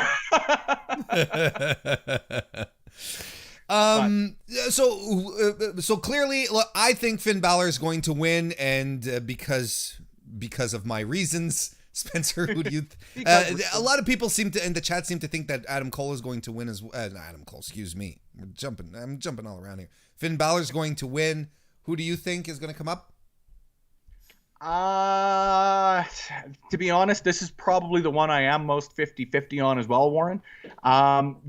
So clearly, look, I think Finn Balor is going to win, and because of my reasons, Spencer, who do you? A lot of people seem to in the chat seem to think that Adam Cole is going to win as well. Adam Cole, excuse me. I'm jumping all around here. Finn Balor's going to win. Who do you think is going to come up? To be honest, this is probably the one I am most 50-50 on as well, Warren.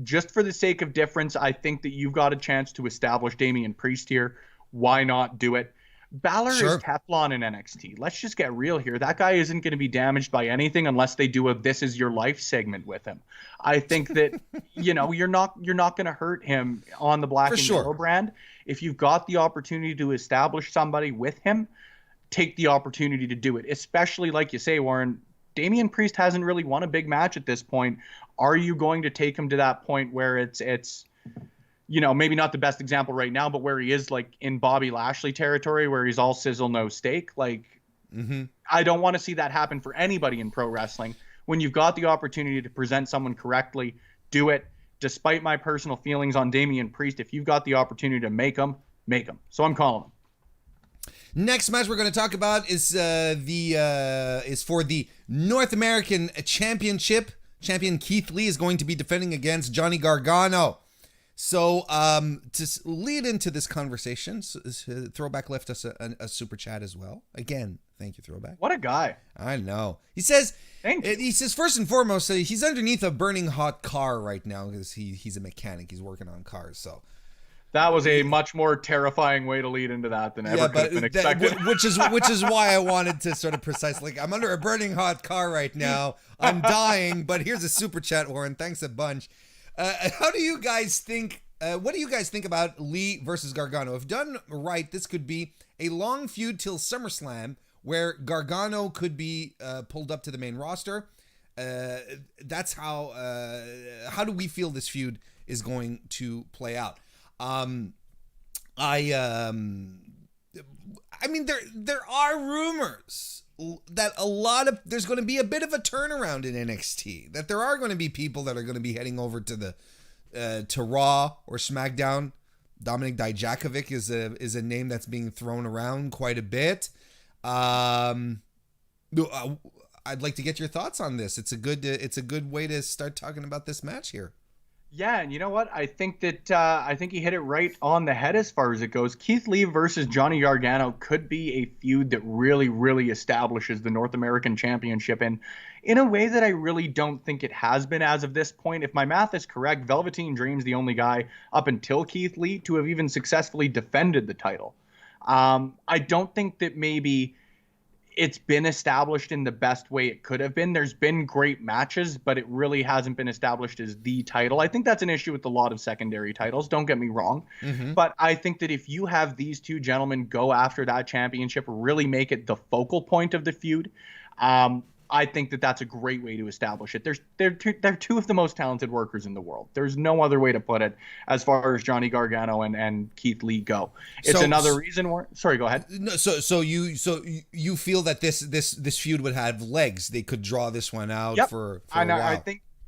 Just for the sake of difference, I think that you've got a chance to establish Damien Priest here. Why not do it? Balor is Teflon in NXT. Let's just get real here. That guy isn't going to be damaged by anything unless they do a "This Is Your Life" segment with him. I think that you're not going to hurt him on the Black and Yellow brand. If you've got the opportunity to establish somebody with him, take the opportunity to do it. Especially like you say, Warren, Damien Priest hasn't really won a big match at this point. Are you going to take him to that point where it's maybe not the best example right now, but where he is like in Bobby Lashley territory where he's all sizzle, no steak. Like, I don't want to see that happen for anybody in pro wrestling. When you've got the opportunity to present someone correctly, do it. Despite my personal feelings on Damien Priest, if you've got the opportunity to make him. So I'm calling him. Next match we're going to talk about is for the North American Championship. Champion Keith Lee is going to be defending against Johnny Gargano. So to lead into this conversation, Throwback left us a super chat as well. Again, thank you, Throwback. What a guy. I know. He says, first and foremost, he's underneath a burning hot car right now because he's a mechanic. He's working on cars. So that was a much more terrifying way to lead into that than ever could have been expected. Which is why I wanted to sort of precise. Like, I'm under a burning hot car right now. I'm dying, but here's a super chat, Warren. Thanks a bunch. How do you guys think? What do you guys think about Lee versus Gargano? If done right, this could be a long feud till SummerSlam, where Gargano could be pulled up to the main roster. That's how. How do we feel this feud is going to play out? I mean, there are rumors that there's going to be a bit of a turnaround in NXT. That there are going to be people that are going to be heading over to to Raw or SmackDown. Dominik Dijakovic is a name that's being thrown around quite a bit. I'd like to get your thoughts on this. It's a good way to start talking about this match here. Yeah, and you know what? I think that he hit it right on the head as far as it goes. Keith Lee versus Johnny Gargano could be a feud that really, really establishes the North American Championship in a way that I really don't think it has been as of this point. If my math is correct, Velveteen Dream's the only guy up until Keith Lee to have even successfully defended the title. I don't think that maybe it's been established in the best way it could have been. There's been great matches, but it really hasn't been established as the title. I think that's an issue with a lot of secondary titles. Don't get me wrong. But I think that if you have these two gentlemen go after that championship, really make it the focal point of the feud, I think that that's a great way to establish it. They're two of the most talented workers in the world. There's no other way to put it as far as Johnny Gargano and Keith Lee go. It's another reason why. Sorry, go ahead. No, so you feel that this feud would have legs? They could draw this one out for a while.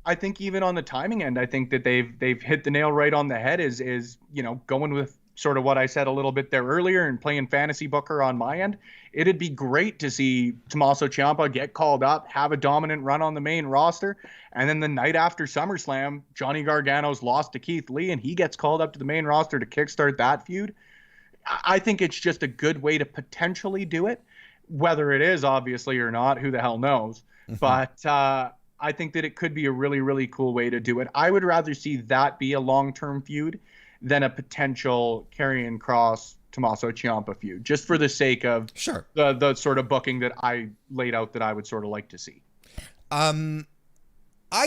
I think even on the timing end, I think that they've hit the nail right on the head. Is going with sort of what I said a little bit there earlier and playing fantasy booker on my end. It'd be great to see Tommaso Ciampa get called up, have a dominant run on the main roster, and then the night after SummerSlam, Johnny Gargano's lost to Keith Lee, and he gets called up to the main roster to kickstart that feud. I think it's just a good way to potentially do it. Whether it is, obviously, or not, who the hell knows. But I think that it could be a really, really cool way to do it. I would rather see that be a long-term feud than a potential Karrion Kross Tommaso Ciampa feud, just for the sake of the sort of booking that I laid out that I would sort of like to see. I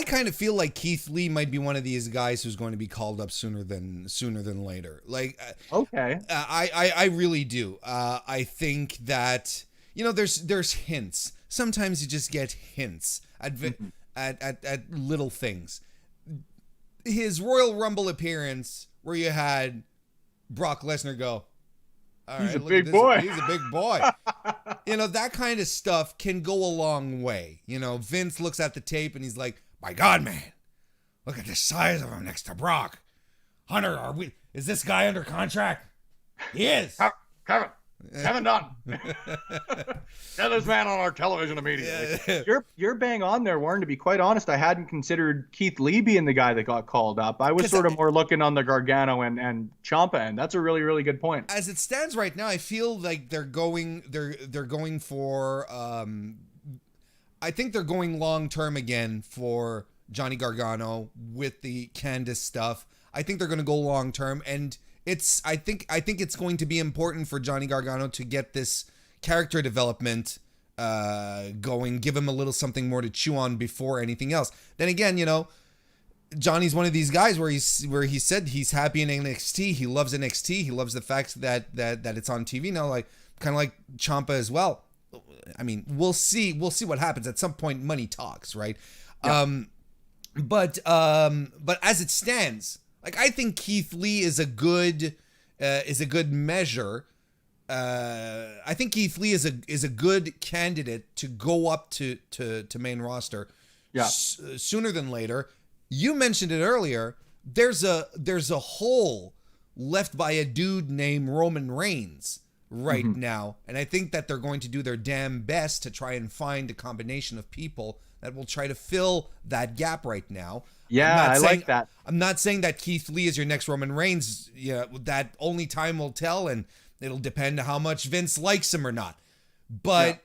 kind of feel like Keith Lee might be one of these guys who's going to be called up sooner than later. Like, okay, I really do. I think that there's hints. Sometimes you just get hints at little things. His Royal Rumble appearance, where you had Brock Lesnar go, he's a big boy. He's a big boy. That kind of stuff can go a long way. Vince looks at the tape and he's like, my God, man, look at the size of him next to Brock. Hunter, is this guy under contract? He is. Kevin, Kevin Dunn. Get this man on our television immediately. Yeah. You're bang on there, Warren. To be quite honest, I hadn't considered Keith Lee being the guy that got called up. I was sort of more looking on the Gargano and Ciampa end. That's a really, really good point. As it stands right now, I feel like they're going for I think they're going long term again for Johnny Gargano with the Candice stuff. I think they're going to go long term, and I think it's going to be important for Johnny Gargano to get this character development going, give him a little something more to chew on before anything else. Then again, you know, Johnny's one of these guys where he said he's happy in NXT. He loves NXT. He loves the fact that it's on TV now, like kind of like Ciampa as well. I mean, we'll see what happens. At some point, money talks, right? Yeah. But as it stands, like, I think Keith Lee is a good measure. I think Keith Lee is a good candidate to go up to main roster. Yeah. Sooner than later. You mentioned it earlier. There's a hole left by a dude named Roman Reigns right now, and I think that they're going to do their damn best to try and find a combination of people that will try to fill that gap right now. Yeah, I like that. I'm not saying that Keith Lee is your next Roman Reigns. Yeah, that only time will tell, and it'll depend on how much Vince likes him or not. But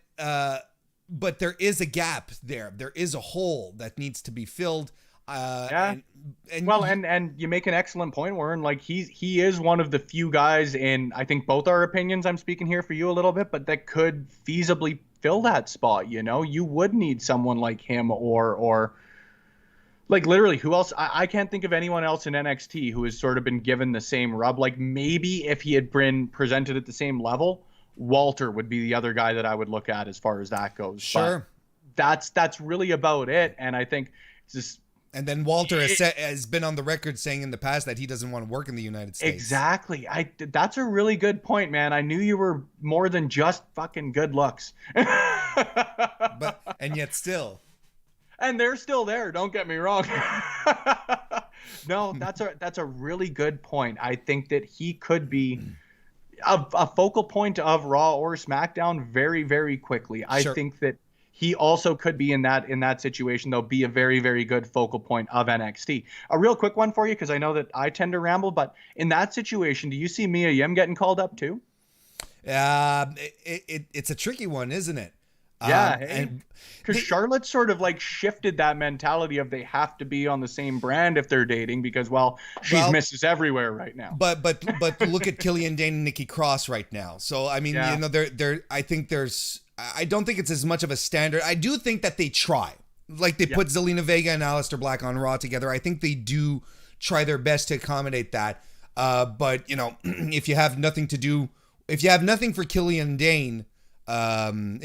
but there is a gap there. There is a hole that needs to be filled. And you make an excellent point, Warren. Like, he is one of the few guys in, I think, both our opinions, I'm speaking here for you a little bit, but that could feasibly fill that spot. You know, you would need someone like him or like, literally, who else? I can't think of anyone else in NXT who has sort of been given the same rub. Like, maybe if he had been presented at the same level, Walter would be the other guy that I would look at as far as that goes. Sure. But that's really about it. And I think it's just. And then Walter has been on the record saying in the past that he doesn't want to work in the United States. Exactly. That's a really good point, man. I knew you were more than just fucking good looks. And yet still. And they're still there. Don't get me wrong. No, that's a really good point. I think that he could be a focal point of Raw or SmackDown very, very quickly. I think that he also could be in that situation, though, be a very, very good focal point of NXT. A real quick one for you, because I know that I tend to ramble, but in that situation, do you see Mia Yim getting called up too? It's a tricky one, isn't it? Yeah, and because Charlotte sort of like shifted that mentality of they have to be on the same brand if they're dating, because she's misses everywhere right now. But look at Killian Dane and Nikki Cross right now. So I mean, you know, I don't think it's as much of a standard. I do think that they try. Like, they put Zelina Vega and Aleister Black on Raw together. I think they do try their best to accommodate that. But, you know, if you have nothing for Killian Dane, and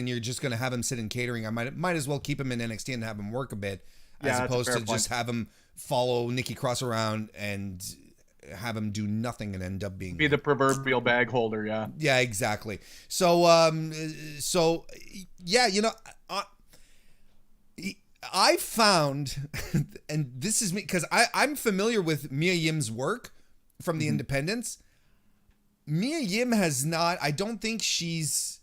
you're just going to have him sit in catering, I might as well keep him in NXT and have him work a bit, as opposed to just have him follow Nikki Cross around and have him do nothing and end up being the proverbial bag holder. Yeah, exactly. So yeah, you know, I found, and this is me, because I'm familiar with Mia Yim's work from the independents. Mia Yim has not, I don't think she's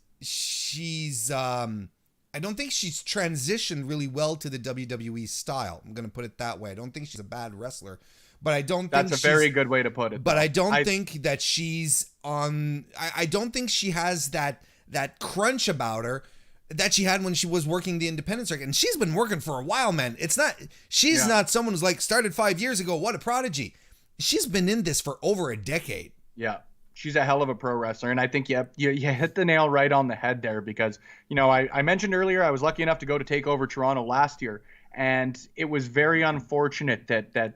transitioned really well to the WWE style. I'm going to put it that way. I don't think she's a bad wrestler, but I don't think that's a very good way to put it. But I don't think that she's on, I don't think she has that crunch about her that she had when she was working the independent circuit. And she's been working for a while, man. She's not someone who's like started 5 years ago. What a prodigy. She's been in this for over a decade. Yeah. She's a hell of a pro wrestler. And I think you hit the nail right on the head there, because, you know, I mentioned earlier, I was lucky enough to go to TakeOver Toronto last year. And it was very unfortunate that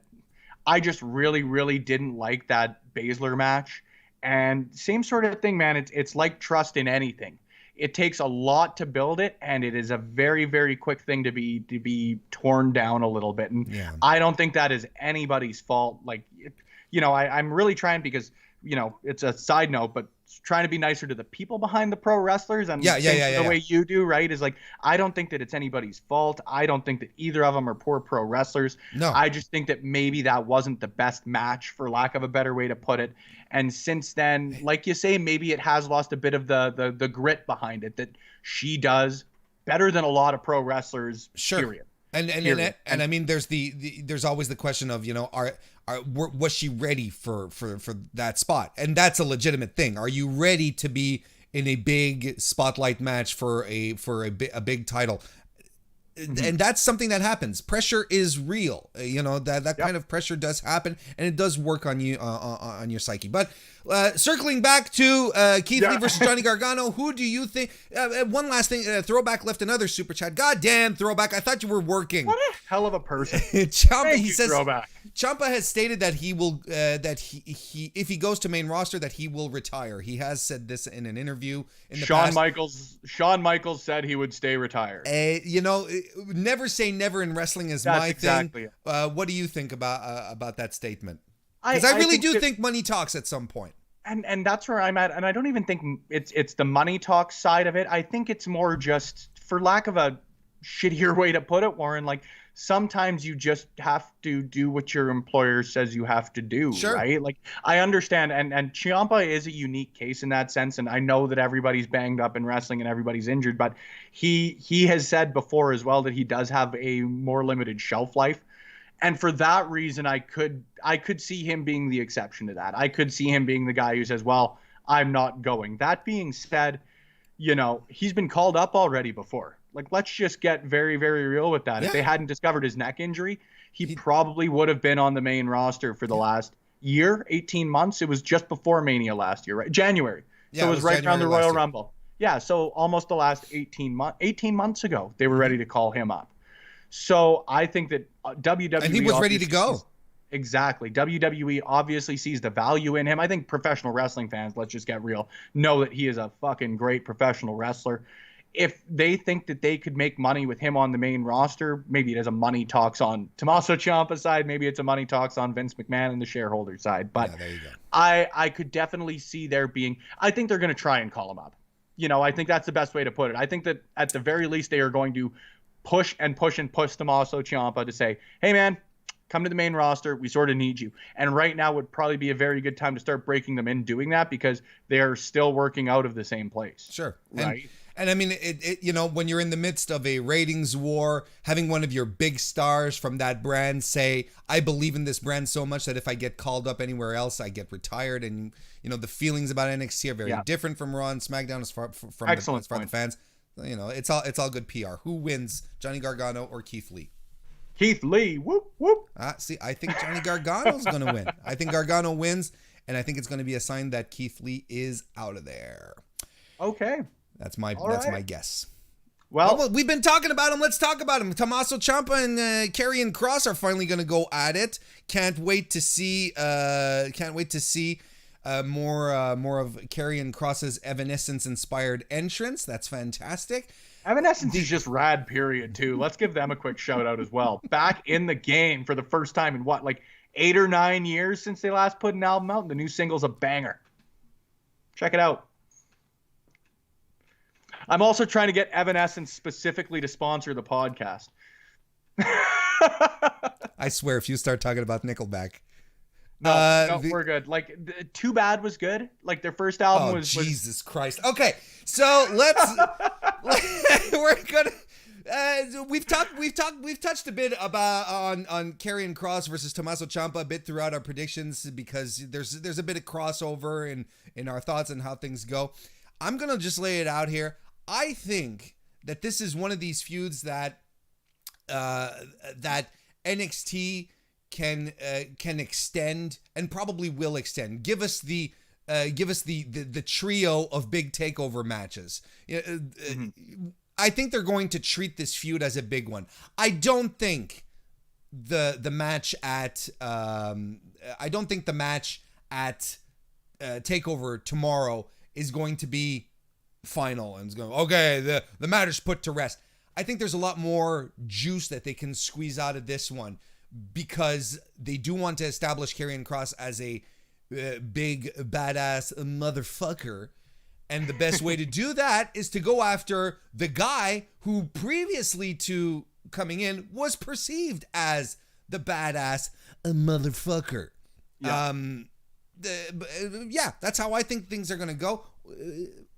I just really, really didn't like that Baszler match. And same sort of thing, man. It's like trust in anything. It takes a lot to build it, and it is a very, very quick thing to be torn down a little bit. And I don't think that is anybody's fault. Like, you know, I'm really trying, because it's a side note, but trying to be nicer to the people behind the pro wrestlers and the way you do, right? Is like, I don't think that it's anybody's fault. I don't think that either of them are poor pro wrestlers. No. I just think that maybe that wasn't the best match, for lack of a better way to put it. And since then, like you say, maybe it has lost a bit of the grit behind it that she does better than a lot of pro wrestlers. Sure. Period. And I mean, there's always the question of, was she ready for that spot? And that's a legitimate thing. Are you ready to be in a big spotlight match for a big title? And that's something that happens. Pressure is real. That kind of pressure does happen, and it does work on you, on your psyche. But circling back to Keith Lee versus Johnny Gargano, who do you think? One last thing, Throwback left another super chat. Goddamn, Throwback! I thought you were working. What a hell of a person. Ciampa, he says. Throwback. Ciampa has stated that he will that he if he goes to main roster, that he will retire. He has said this in an interview in the past. Shawn Michaels said he would stay retired. Never say never in wrestling is That's my exactly thing. It. What do you think about that statement? Because I really do think money talks at some point. And that's where I'm at. And I don't even think it's the money talk side of it. I think it's more just, for lack of a shittier way to put it, Warren, like, sometimes you just have to do what your employer says you have to do, sure. Right? Like, I understand, and Ciampa is a unique case in that sense, and I know that everybody's banged up in wrestling and everybody's injured, but he has said before as well that he does have a more limited shelf life, and for that reason, I could see him being the exception to that. I could see him being the guy who says, well, I'm not going. That being said, he's been called up already before. Like, let's just get very, very real with that. Yeah. If they hadn't discovered his neck injury, he probably would have been on the main roster for the last year, 18 months. It was just before Mania last year, right? January. Yeah, so it was right around the Royal Rumble. Yeah, so almost the last 18 months ago, they were ready to call him up. So I think that WWE... And he was ready to go. Exactly. WWE obviously sees the value in him. I think professional wrestling fans, let's just get real, know that he is a fucking great professional wrestler. If they think that they could make money with him on the main roster, maybe it is a money talks on Tommaso Ciampa's side. Maybe it's a money talks on Vince McMahon and the shareholder side. But there you go. I could definitely see there being, I think they're going to try and call him up. I think that's the best way to put it. I think that at the very least, they are going to push Tommaso Ciampa to say, hey, man, come to the main roster. We sort of need you. And right now would probably be a very good time to start breaking them in doing that, because they're still working out of the same place. Sure. Right. And I mean, when you're in the midst of a ratings war, having one of your big stars from that brand say, I believe in this brand so much that if I get called up anywhere else, I get retired. And, the feelings about NXT are very different from Raw and SmackDown as far from the fans. It's all good PR. Who wins, Johnny Gargano or Keith Lee? Keith Lee, whoop, whoop. See, I think Johnny Gargano's going to win. I think Gargano wins, and I think it's going to be a sign that Keith Lee is out of there. Okay. That's my guess. Well, we've been talking about him. Let's talk about him. Tommaso Ciampa and Karrion Kross are finally going to go at it. Can't wait to see more of Karrion Kross's Evanescence-inspired entrance. That's fantastic. Evanescence is just rad, period, too. Let's give them a quick shout out as well. Back in the game for the first time in 8 or 9 years since they last put an album out. And the new single's a banger. Check it out. I'm also trying to get Evanescence specifically to sponsor the podcast. I swear, if you start talking about Nickelback. No, we're good. Too Bad was good. Their first album was... Jesus Christ. Okay, so let's... we're gonna... we've touched a bit about on Karrion Kross versus Tommaso Ciampa a bit throughout our predictions, because there's a bit of crossover in our thoughts on how things go. I'm gonna just lay it out here. I think that this is one of these feuds that NXT can extend, and probably will extend. Give us the trio of big takeover matches. I think they're going to treat this feud as a big one. I don't think the match at TakeOver tomorrow is going to be final and it's going, okay, the matter's put to rest. I think there's a lot more juice that they can squeeze out of this one, because they do want to establish Karrion Kross as a big badass motherfucker. And the best way to do that is to go after the guy who previously to coming in was perceived as the badass motherfucker. Yeah. That's how I think things are going to go.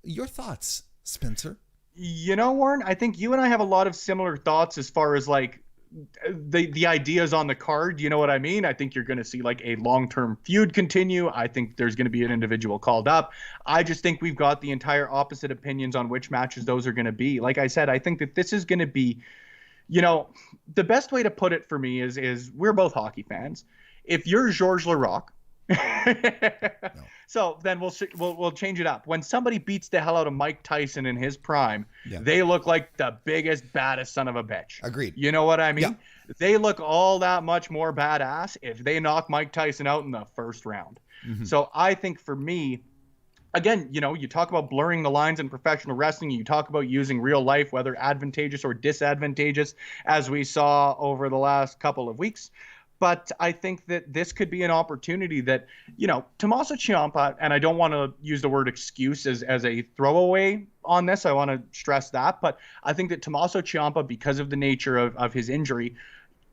Your thoughts, Spencer? You know, Warren, I think you and I have a lot of similar thoughts as far as like the ideas on the card. You know what I mean? I think you're going to see like a long-term feud continue. I think there's going to be an individual called up. I just think we've got the entire opposite opinions on which matches those are going to be. Like I said, I think that this is going to be, you know, the best way to put it for me is we're both hockey fans. If you're Georges Laraque, no. So then we'll change it up. When somebody beats the hell out of Mike Tyson in his prime, they look like the biggest, baddest son of a bitch. Agreed. You know what I mean? Yeah. They look all that much more badass if they knock Mike Tyson out in the first round. Mm-hmm. So I think for me, again, you know, you talk about blurring the lines in professional wrestling. You talk about using real life, whether advantageous or disadvantageous, as we saw over the last couple of weeks. But I think that this could be an opportunity that, you know, Tommaso Ciampa, and I don't want to use the word excuse as a throwaway on this. I want to stress that. But I think that Tommaso Ciampa, because of the nature of his injury,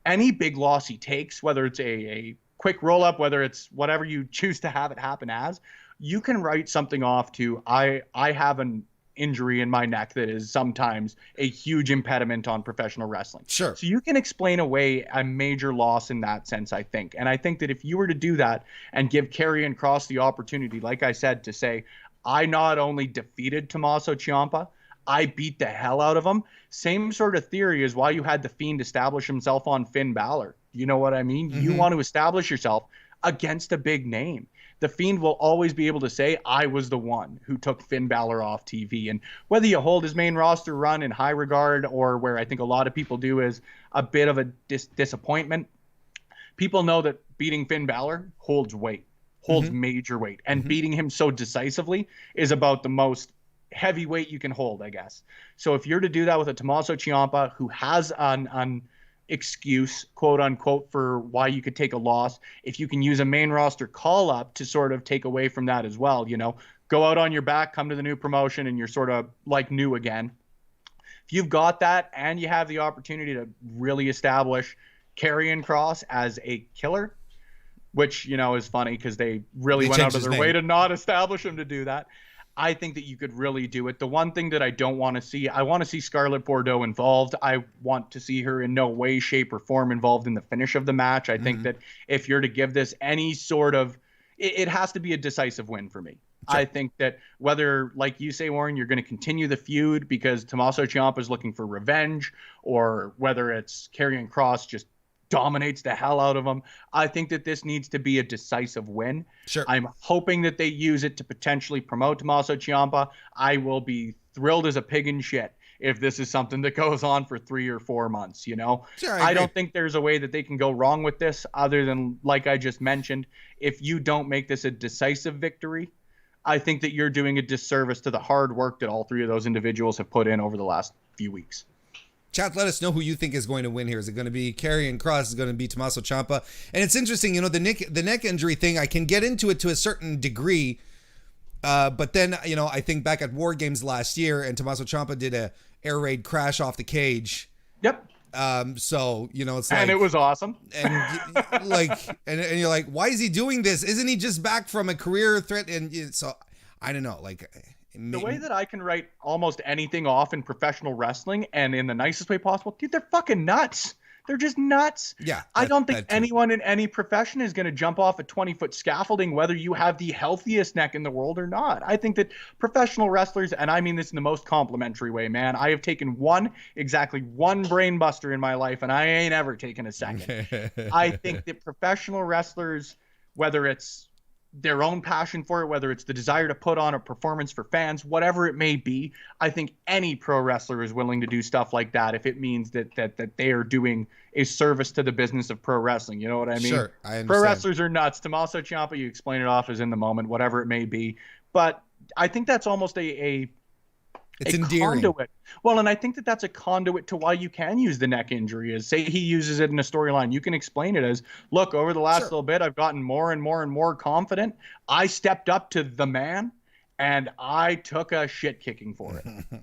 any big loss he takes, whether it's a quick roll-up, whether it's whatever you choose to have it happen as, you can write something off to, I have an injury in my neck that is sometimes a huge impediment on professional wrestling. Sure. So you can explain away a major loss in that sense, I think. And I think that if you were to do that and give Karrion Kross the opportunity, like I said, to say, I not only defeated Tommaso Ciampa, I beat the hell out of him. Same sort of theory as why you had the Fiend establish himself on Finn Balor. You know what I mean? Mm-hmm. You want to establish yourself against a big name. The Fiend will always be able to say, I was the one who took Finn Balor off TV. And whether you hold his main roster run in high regard or where I think a lot of people do is a bit of a disappointment, people know that beating Finn Balor holds weight, holds major weight. And beating him so decisively is about the most heavy weight you can hold, I guess. So if you're to do that with a Tommaso Ciampa who has an excuse, quote unquote, for why you could take a loss, if you can use a main roster call up to sort of take away from that as well, you know, go out on your back, come to the new promotion, and you're sort of like new again. If you've got that and you have the opportunity to really establish Karrion Kross as a killer, which, you know, is funny because they really went out of their way to not establish him to do that. I think that you could really do it. The one thing that I don't want to see, I want to see Scarlett Bordeaux involved. I want to see her in no way, shape, or form involved in the finish of the match. I think that if you're to give this any sort of, it has to be a decisive win for me. Sure. I think that whether, like you say, Warren, you're going to continue the feud because Tommaso Ciampa is looking for revenge, or whether it's Karrion Kross just dominates the hell out of him. I think that this needs to be a decisive win. Sure. I'm hoping that they use it to potentially promote Tommaso Ciampa. I will be thrilled as a pig in shit if this is something that goes on for 3 or 4 months, you know? Sure, I don't think there's a way that they can go wrong with this other than, like I just mentioned, if you don't make this a decisive victory, I think that you're doing a disservice to the hard work that all three of those individuals have put in over the last few weeks. Chat, let us know who you think is going to win here. Is it going to be Karrion Kross? Is it going to be Tommaso Ciampa? And it's interesting, you know, the neck injury thing, I can get into it to a certain degree. But then, you know, I think back at War Games last year and Tommaso Ciampa did a air raid crash off the cage. Yep. So, you know, it's like, and it was awesome. And like, and you're like, why is he doing this? Isn't he just back from a career threat? And so I don't know, like, the way that I can write almost anything off in professional wrestling and in the nicest way possible, dude, they're fucking nuts. They're just nuts. Yeah. I don't think anyone in any profession is going to jump off a 20-foot scaffolding, whether you have the healthiest neck in the world or not. I think that professional wrestlers, and I mean this in the most complimentary way, man, I have taken exactly one brain buster in my life, and I ain't ever taken a second. I think that professional wrestlers, whether it's their own passion for it, whether it's the desire to put on a performance for fans, whatever it may be, I think any pro wrestler is willing to do stuff like that if it means that they are doing a service to the business of pro wrestling. You know what I mean? Sure, I understand. Pro wrestlers are nuts. Tommaso Ciampa, you explain it off as in the moment, whatever it may be. But I think that's almost a It's endearing. Conduit. Well, and I think that that's a conduit to why you can use the neck injury. Is say he uses it in a storyline, you can explain it as, look, over the last little bit, I've gotten more and more and more confident. I stepped up to the man, and I took a shit kicking for it.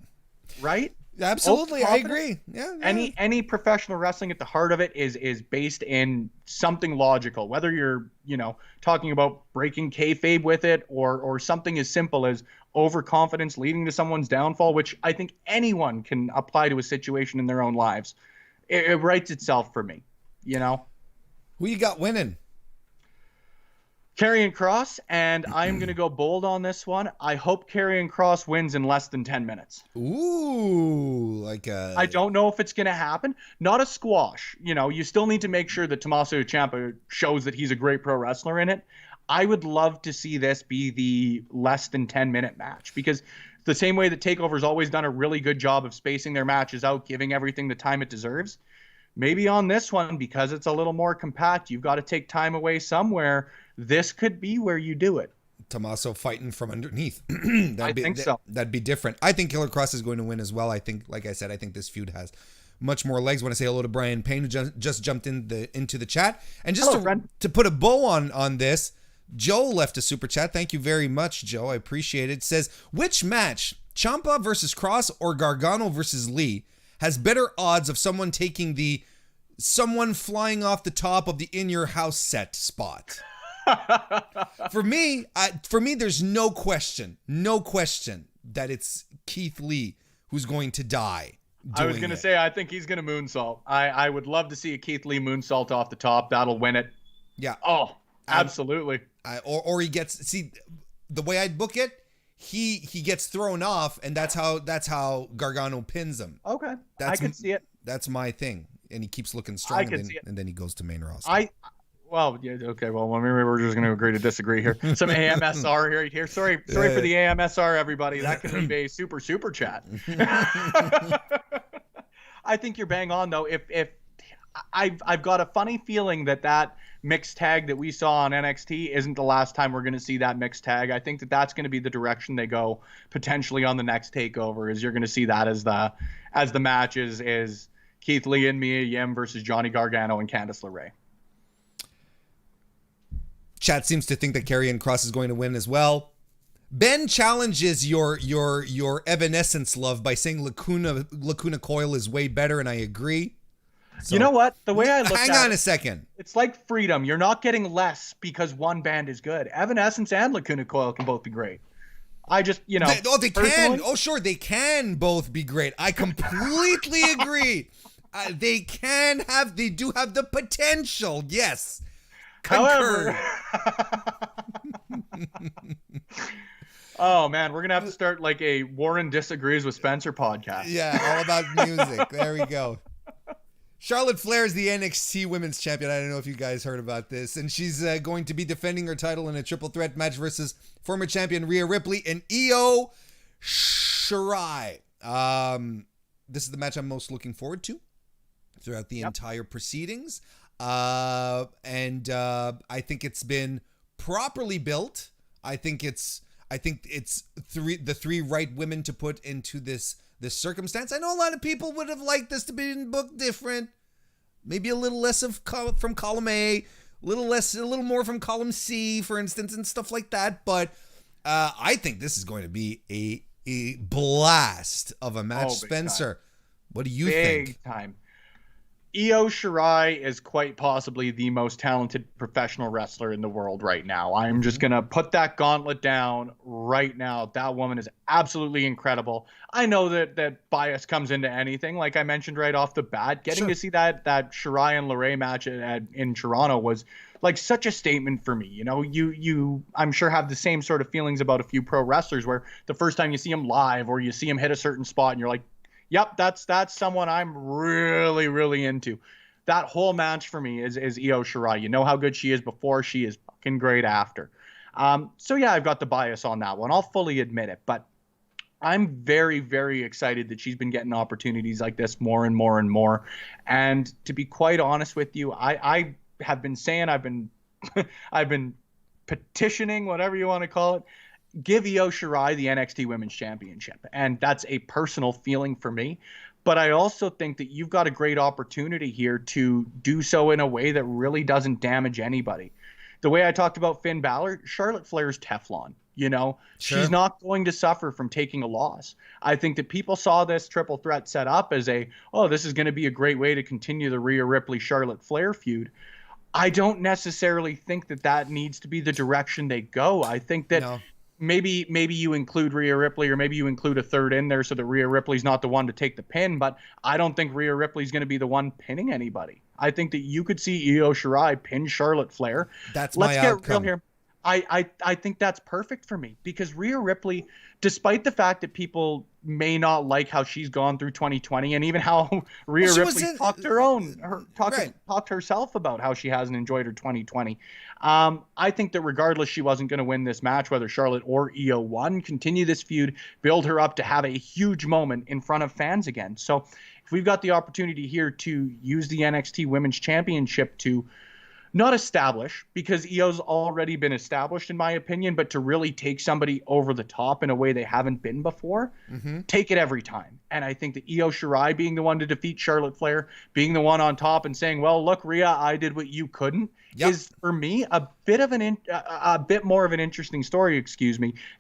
Right? Absolutely, I agree. Yeah. Any professional wrestling at the heart of it is based in something logical. Whether you're talking about breaking kayfabe with it, or something as simple as overconfidence leading to someone's downfall, which I think anyone can apply to a situation in their own lives. It writes itself for me. Who you got winning? Karrion Kross, and I'm going to go bold on this one. I hope Karrion Kross wins in less than 10 minutes. Ooh, I don't know if it's going to happen. Not a squash. You still need to make sure that Tommaso Ciampa shows that he's a great pro wrestler in it. I would love to see this be the less than 10-minute match, because the same way that TakeOver's always done a really good job of spacing their matches out, giving everything the time it deserves, maybe on this one, because it's a little more compact, you've got to take time away somewhere. This could be where you do it. Tommaso fighting from underneath. I think so. That'd be different. I think Killer Kross is going to win as well. I think, like I said, I think this feud has much more legs. I want to say hello to Brian Payne, who just jumped into the chat. And just to put a bow on this, Joe left a super chat. Thank you very much, Joe. I appreciate it. It says, which match, Ciampa versus Kross or Gargano versus Lee, has better odds of someone taking the someone flying off the top of the in your house set spot? For me, there's no question that it's Keith Lee who's going to die. I was going to say, I think he's going to moonsault. I would love to see a Keith Lee moonsault off the top. That'll win it. Yeah. Oh, absolutely. Or he gets, see, the way I'd book it, he gets thrown off, and that's how Gargano pins him. Okay. I can see it. That's my thing. And he keeps looking strong, and then he goes to main roster. Well, yeah, okay. Well, maybe we're just going to agree to disagree here. Some AMSR here. Sorry for the AMSR, everybody. That can be a super chat. I think you're bang on, though. If I've got a funny feeling that mixed tag that we saw on NXT isn't the last time we're going to see that mixed tag. I think that's going to be the direction they go potentially on the next takeover. Is you're going to see that as the match is Keith Lee and Mia Yim versus Johnny Gargano and Candice LeRae. Chat seems to think that Karrion Kross is going to win as well. Ben challenges your Evanescence love by saying Lacuna Coil is way better, and I agree. So, you know what? The way I look at it, hang on a second. It's like freedom. You're not getting less because one band is good. Evanescence and Lacuna Coil can both be great. I just, they can. Oh, sure, they can both be great. I completely agree. They do have the potential. Yes. However, oh man, we're gonna have to start like a Warren disagrees with Spencer podcast. Yeah, all about music. There we go. Charlotte Flair is the NXT Women's Champion. I don't know if you guys heard about this, and she's going to be defending her title in a triple threat match versus former champion Rhea Ripley and Io Shirai. This is the match I'm most looking forward to throughout the entire proceedings. I think it's been properly built. I think it's the three right women to put into this circumstance. I know a lot of people would have liked this to be booked different. Maybe a little less from column A, a little more from column C, for instance, and stuff like that. But I think this is going to be a blast of a match. Spencer, what do you think? Big time. Io Shirai is quite possibly the most talented professional wrestler in the world right now. I'm just going to put that gauntlet down right now. That woman is absolutely incredible. I know that bias comes into anything. Like I mentioned right off the bat, getting to see that Shirai and LeRae match in Toronto was like such a statement for me. You I'm sure have the same sort of feelings about a few pro wrestlers where the first time you see them live or you see them hit a certain spot and you're like, yep, that's someone I'm really, really into. That whole match for me is Io Shirai. You know how good she is before. She is fucking great after. So yeah, I've got the bias on that one. I'll fully admit it. But I'm very, very excited that she's been getting opportunities like this more and more and more. And to be quite honest with you, I have been saying, I've been petitioning, whatever you want to call it. give Io Shirai the NXT Women's Championship. And that's a personal feeling for me. But I also think that you've got a great opportunity here to do so in a way that really doesn't damage anybody. The way I talked about Finn Balor, Charlotte Flair's Teflon. You know, Sure. She's not going to suffer from taking a loss. I think that people saw this triple threat set up as this is going to be a great way to continue the Rhea Ripley-Charlotte Flair feud. I don't necessarily think that needs to be the direction they go. I think that maybe you include Rhea Ripley, or maybe you include a third in there so that Rhea Ripley's not the one to take the pin, but I don't think Rhea Ripley's going to be the one pinning anybody. I think that you could see Io Shirai pin Charlotte Flair. Let's get real here. I think that's perfect for me, because Rhea Ripley, despite the fact that people may not like how she's gone through 2020, and even how Rhea Ripley talked herself about how she hasn't enjoyed her 2020. I think that regardless, she wasn't going to win this match, whether Charlotte or Io won. Continue this feud, build her up to have a huge moment in front of fans again. So if we've got the opportunity here to use the NXT Women's Championship to not establish, because Io's already been established in my opinion, but to really take somebody over the top in a way they haven't been before, take it every time. And I think that Io Shirai being the one to defeat Charlotte Flair, being the one on top and saying, well, look, Rhea, I did what you couldn't, is for me a bit more of an interesting story,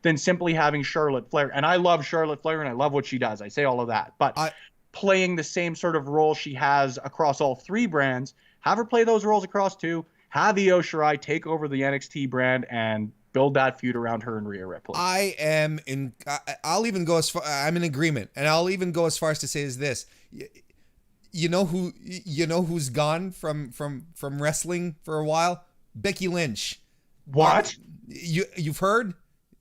than simply having Charlotte Flair. And I love Charlotte Flair and I love what she does. I say all of that, but playing the same sort of role she has across all three brands, have her play those roles across two, have Io Shirai take over the NXT brand and build that feud around her and Rhea Ripley. I'll even go as far, I'm in agreement, and I'll even go as far as to say is this. You know who's gone from wrestling for a while? Becky Lynch. What? You've heard?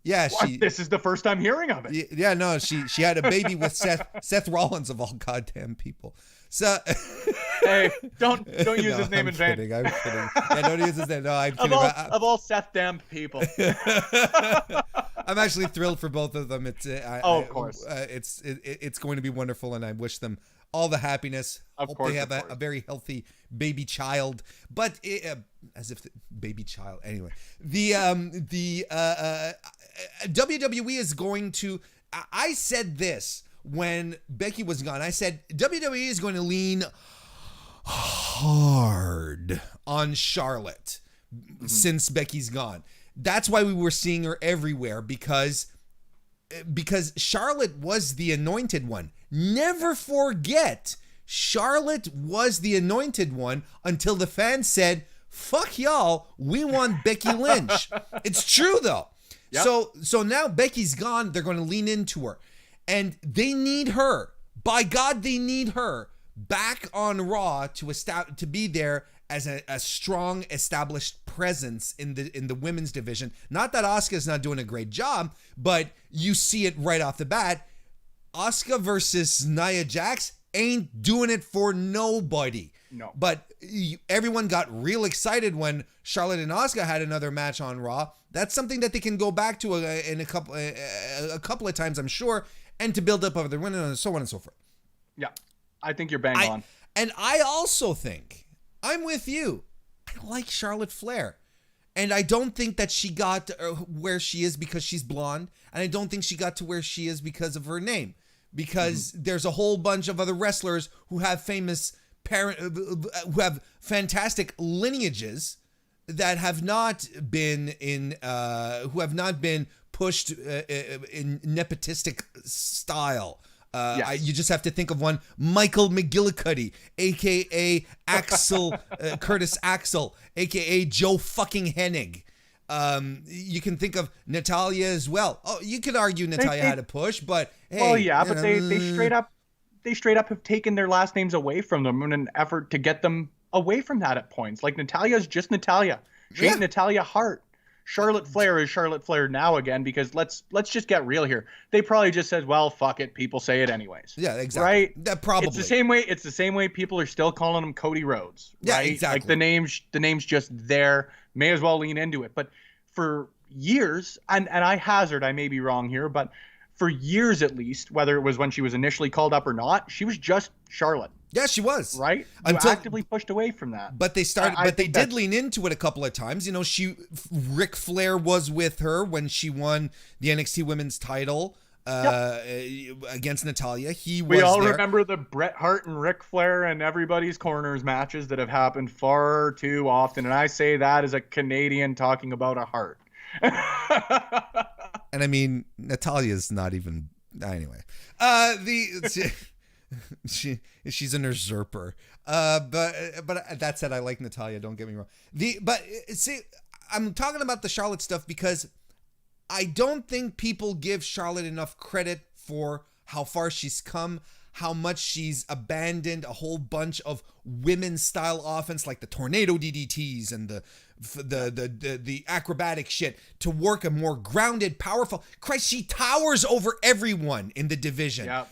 Yeah, this is the first time hearing of it. Yeah, no, she had a baby with Seth Rollins of all goddamn people. So hey, don't use his name in vain. I'm kidding. Yeah, don't use his name. No, I'm kidding. Of all Seth damned people. I'm actually thrilled for both of them. Of course. It's going to be wonderful, and I wish them all the happiness. Hope they have a very healthy baby child. But as if the baby child. Anyway, the WWE is going to. I said this when Becky was gone. I said WWE is going to lean hard on Charlotte since Becky's gone. That's why we were seeing her everywhere, because Charlotte was the anointed one. Never forget, Charlotte was the anointed one until the fans said, fuck y'all, we want Becky Lynch. It's true though. Yep. So now Becky's gone, they're going to lean into her. And they need her. By God, they need her back on Raw to be there as a strong established presence in the women's division. Not that Asuka's not doing a great job, but you see it right off the bat. Asuka versus Nia Jax ain't doing it for nobody. No. But everyone got real excited when Charlotte and Asuka had another match on Raw. That's something that they can go back to in a couple of times, I'm sure, and to build up other women and so on and so forth. Yeah, I think you're bang on. And I also think, I'm with you, I like Charlotte Flair. And I don't think that she got where she is because she's blonde. And I don't think she got to where she is because of her name. Because there's a whole bunch of other wrestlers who have who have fantastic lineages that have not been who have not been pushed in nepotistic style. Yes. You just have to think of one, Michael McGillicuddy, a.k.a. Axel, Curtis Axel, a.k.a. Joe fucking Hennig. You can think of Natalia as well. Oh, you could argue Natalia had a push, but hey. Well, yeah, but they straight up have taken their last names away from them in an effort to get them away from that at points. Like Natalia's just Natalia. She ain't Natalia Hart. Charlotte Flair is Charlotte Flair now again, because let's just get real here. They probably just said, well, fuck it, people say it anyways. Yeah, exactly. Right? That probably. It's the same way people are still calling him Cody Rhodes. Right? Yeah, exactly. Like the name's just there. May as well lean into it. But for years, and I hazard, I may be wrong here, but for years at least, whether it was when she was initially called up or not, she was just Charlotte. Yeah, she was. Right? Until actively pushed away from that. But they did lean into it a couple of times. You know, Ric Flair was with her when she won the NXT Women's title against Natalya. We all remember the Bret Hart and Ric Flair and everybody's corners matches that have happened far too often. And I say that as a Canadian talking about a heart. And I mean, Natalya's not even anyway. She's an usurper. But that said, I like Natalya. Don't get me wrong. I'm talking about the Charlotte stuff because I don't think people give Charlotte enough credit for how far she's come, how much she's abandoned a whole bunch of women's style offense like the tornado DDTs and the acrobatic shit to work a more grounded, powerful. Christ, she towers over everyone in the division. Yeah.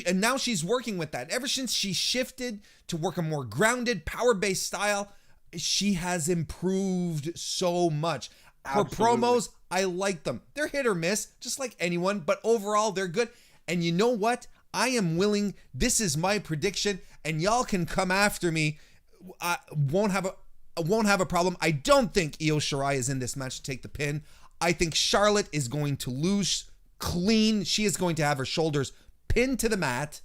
And now she's working with that. Ever since she shifted to work a more grounded, power-based style, she has improved so much. Her promos, I like them. They're hit or miss, just like anyone, but overall they're good. And you know what? I am willing. This is my prediction, and y'all can come after me. I won't have a problem. I don't think Io Shirai is in this match to take the pin. I think Charlotte is going to lose clean. She is going to have her shoulders pinned to the mat,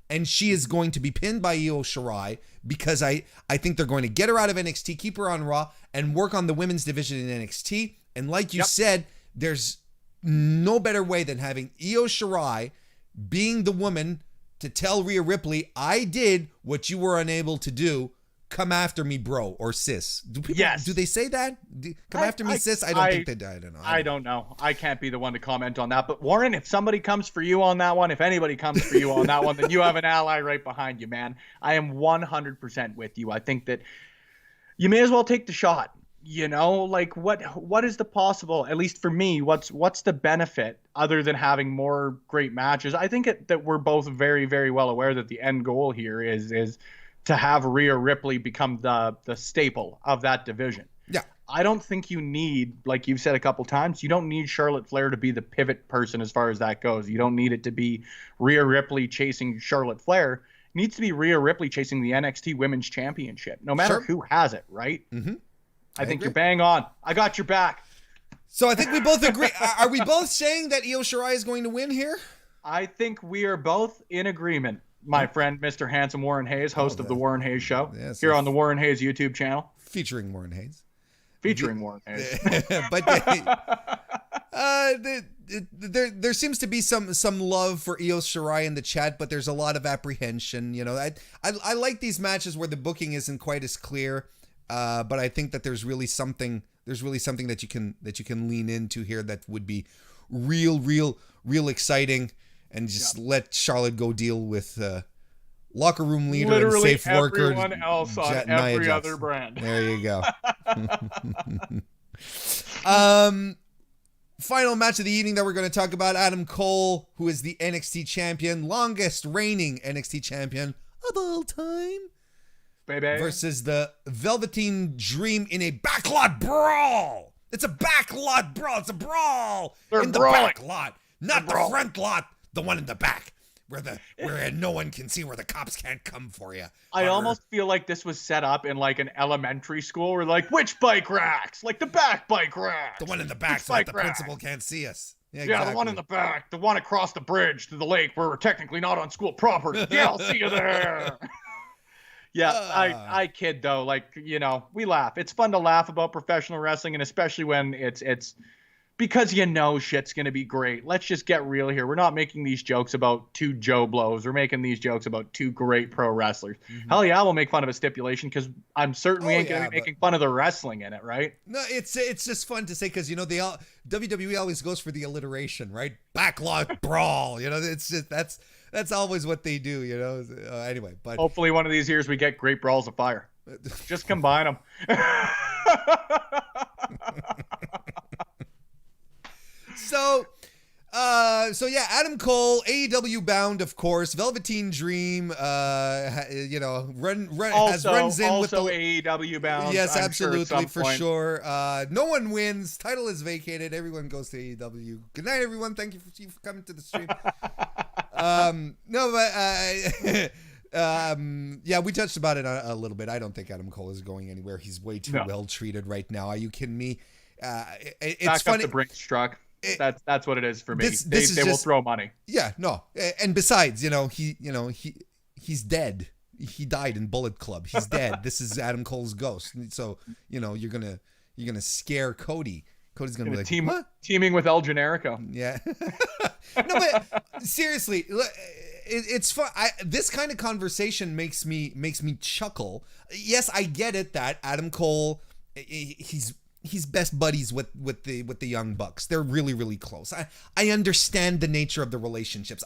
and she is going to be pinned by Io Shirai because I think they're going to get her out of NXT, keep her on Raw, and work on the women's division in NXT. And like you said, there's no better way than having Io Shirai being the woman to tell Rhea Ripley, I did what you were unable to do. Come after me, bro, or sis. Do they say that? Come after me, sis? I don't think they do. I don't know. I can't be the one to comment on that. But Warren, if somebody comes for you on that one, if anybody comes for you on that one, then you have an ally right behind you, man. I am 100% with you. I think that you may as well take the shot. You know, like what is the possible, at least for me, what's the benefit other than having more great matches? I think that we're both very, very well aware that the end goal here is to have Rhea Ripley become the staple of that division. Yeah. I don't think you need, like you've said a couple times, you don't need Charlotte Flair to be the pivot person as far as that goes. You don't need it to be Rhea Ripley chasing Charlotte Flair. It needs to be Rhea Ripley chasing the NXT Women's Championship, no matter who has it, right? Mm-hmm. I think you're bang on. I got your back. So I think we both agree. Are we both saying that Io Shirai is going to win here? I think we are both in agreement, my friend, Mr. Handsome Warren Hayes, host of the Warren Hayes Show, here on the Warren Hayes YouTube channel. Featuring Warren Hayes. Warren Hayes. But there seems to be some love for Io Shirai in the chat, but there's a lot of apprehension. You know, I like these matches where the booking isn't quite as clear. But I think that there's really something that you can lean into here that would be real exciting, and just let Charlotte go deal with locker room leader literally and safe worker. Everyone else on every other brand. There you go. Final match of the evening that we're going to talk about: Adam Cole, who is the NXT champion, longest reigning NXT champion of all time. Baby. Versus the Velveteen Dream in a backlot brawl. It's a backlot brawl. It's a brawl in the back lot, not the front lot, the one in the back, where no one can see, where the cops can't come for you. I almost feel like this was set up in like an elementary school, where like, which bike racks? Like the back bike racks. The one in the back, so that the principal can't see us. Yeah, exactly. The one in the back, the one across the bridge to the lake, where we're technically not on school property. Yeah, I'll see you there. Yeah, I kid though. Like, you know, we laugh. It's fun to laugh about professional wrestling, and especially when it's because shit's gonna be great. Let's just get real here. We're not making these jokes about two Joe Blows. We're making these jokes about two great pro wrestlers. Mm-hmm. Hell yeah, we'll make fun of a stipulation because I'm certain we ain't gonna be making fun of the wrestling in it, right? No, it's just fun to say because WWE always goes for the alliteration, right? Backlot brawl. You know, it's just that's always what they do, you know. Anyway, but hopefully one of these years we get great brawls of fire. Just combine them. So, So yeah, Adam Cole, AEW bound, of course. Velveteen Dream, runs in with the AEW bound. Yes, I'm absolutely, sure for sure. No one wins. Title is vacated. Everyone goes to AEW. Good night, everyone. Thank you for coming to the stream. Yeah, we touched about it a little bit. I don't think Adam Cole is going anywhere. He's way too well treated right now. Are you kidding me? It's back funny. Up the Brinks truck. That's what it is for me. This they will throw money. Yeah, no. And besides, he's dead. He died in Bullet Club. He's dead. This is Adam Cole's ghost. So, you're gonna scare Cody. Cody's gonna be like, what? Teaming with El Generico. Yeah. No, but seriously, it's fun. This kind of conversation makes me chuckle. Yes, I get it that Adam Cole, he's best buddies with the Young Bucks. They're really, really close. I understand the nature of the relationships.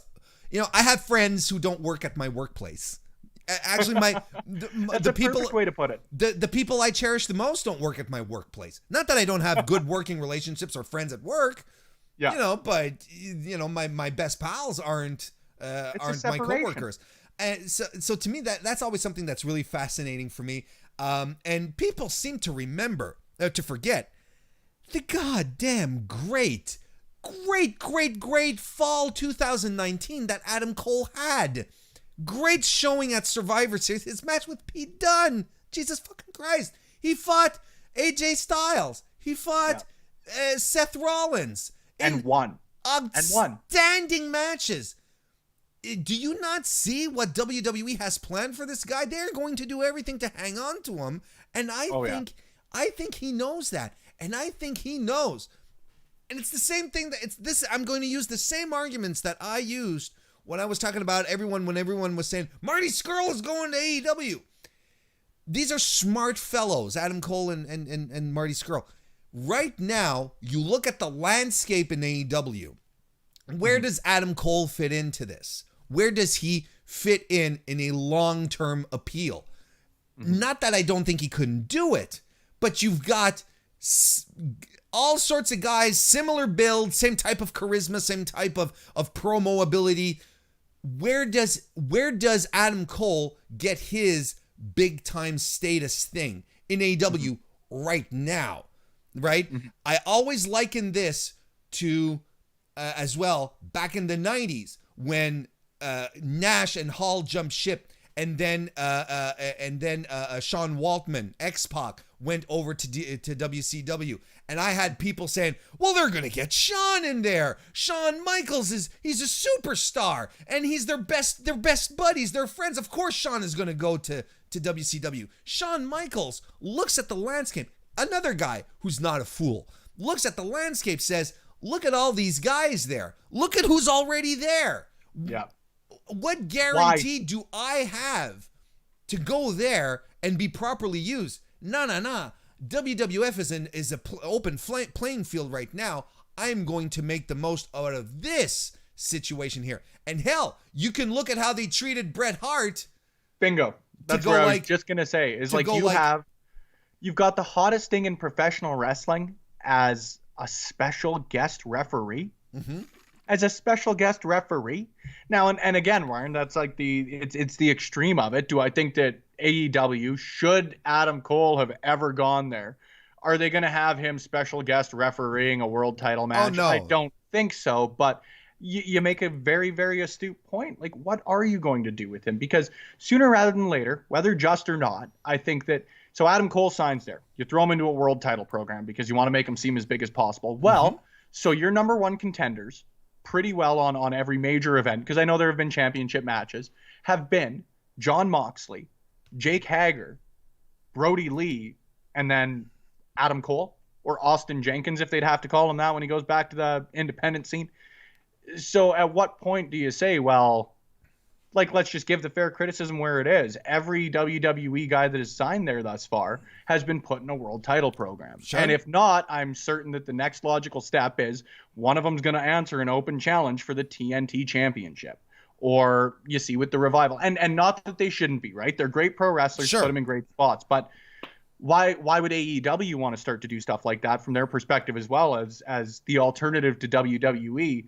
I have friends who don't work at my workplace. Actually, that's the people, perfect way to put it. The people I cherish the most don't work at my workplace. Not that I don't have good working relationships or friends at work. Yeah. But my best pals aren't my coworkers. And so to me that that's always something that's really fascinating for me. And people seem to forget the goddamn great fall 2019 that Adam Cole had. Great showing at Survivor Series. His match with Pete Dunne. Jesus fucking Christ. He fought AJ Styles. He fought Seth Rollins. And won. Outstanding matches. Do you not see what WWE has planned for this guy? They're going to do everything to hang on to him. And I think he knows that. And I think he knows. And it's the same thing I'm going to use the same arguments that I used when I was talking about when everyone was saying, Marty Scurll is going to AEW. These are smart fellows, Adam Cole and Marty Scurll. Right now, you look at the landscape in AEW. Where does Adam Cole fit into this? Where does he fit in a long-term appeal? Not that I don't think he couldn't do it, but you've got all sorts of guys, similar build, same type of charisma, same type of promo ability. Where does Adam Cole get his big time status thing in AEW right now? Right? I always liken this to as well back in the 90s when Nash and Hall jumped ship, and then Sean Waltman, X-Pac, went over to WCW, and I had people saying, well, they're gonna get Shawn in there. Shawn Michaels he's a superstar, and he's their best buddies, they're friends. Of course Shawn is gonna go to WCW. Shawn Michaels looks at the landscape, another guy who's not a fool, looks at the landscape, says, look at all these guys there. Look at who's already there. Yeah. What guarantee do I have to go there and be properly used? Nah. WWF is a open playing field right now. I'm going to make the most out of this situation here. And hell, you can look at how they treated Bret Hart. Bingo. That's what I was just going to say. Is like you've got the hottest thing in professional wrestling as a special guest referee. As a special guest referee. Now, and again, Warren, that's like it's the extreme of it. Do I think that AEW, should Adam Cole have ever gone there, are they going to have him special guest refereeing a world title match? Oh, no. I don't think so, but you make a very, very astute point. Like, what are you going to do with him? Because sooner rather than later, whether just or not, I think that, so Adam Cole signs there. You throw him into a world title program because you want to make him seem as big as possible. Well, so your number one contenders, pretty well on every major event, because I know there have been championship matches, have been Jon Moxley, Jake Hager, Brody Lee, and then Adam Cole, or Austin Jenkins, if they'd have to call him that when he goes back to the independent scene. So at what point do you say, well, like, let's just give the fair criticism where it is. Every WWE guy that has signed there thus far has been put in a world title program. Sure. And if not, I'm certain that the next logical step is one of them's going to answer an open challenge for the TNT championship. Or you see with the Revival. And not that they shouldn't be, right? They're great pro wrestlers, put them in great spots. But why would AEW want to start to do stuff like that from their perspective as well as the alternative to WWE?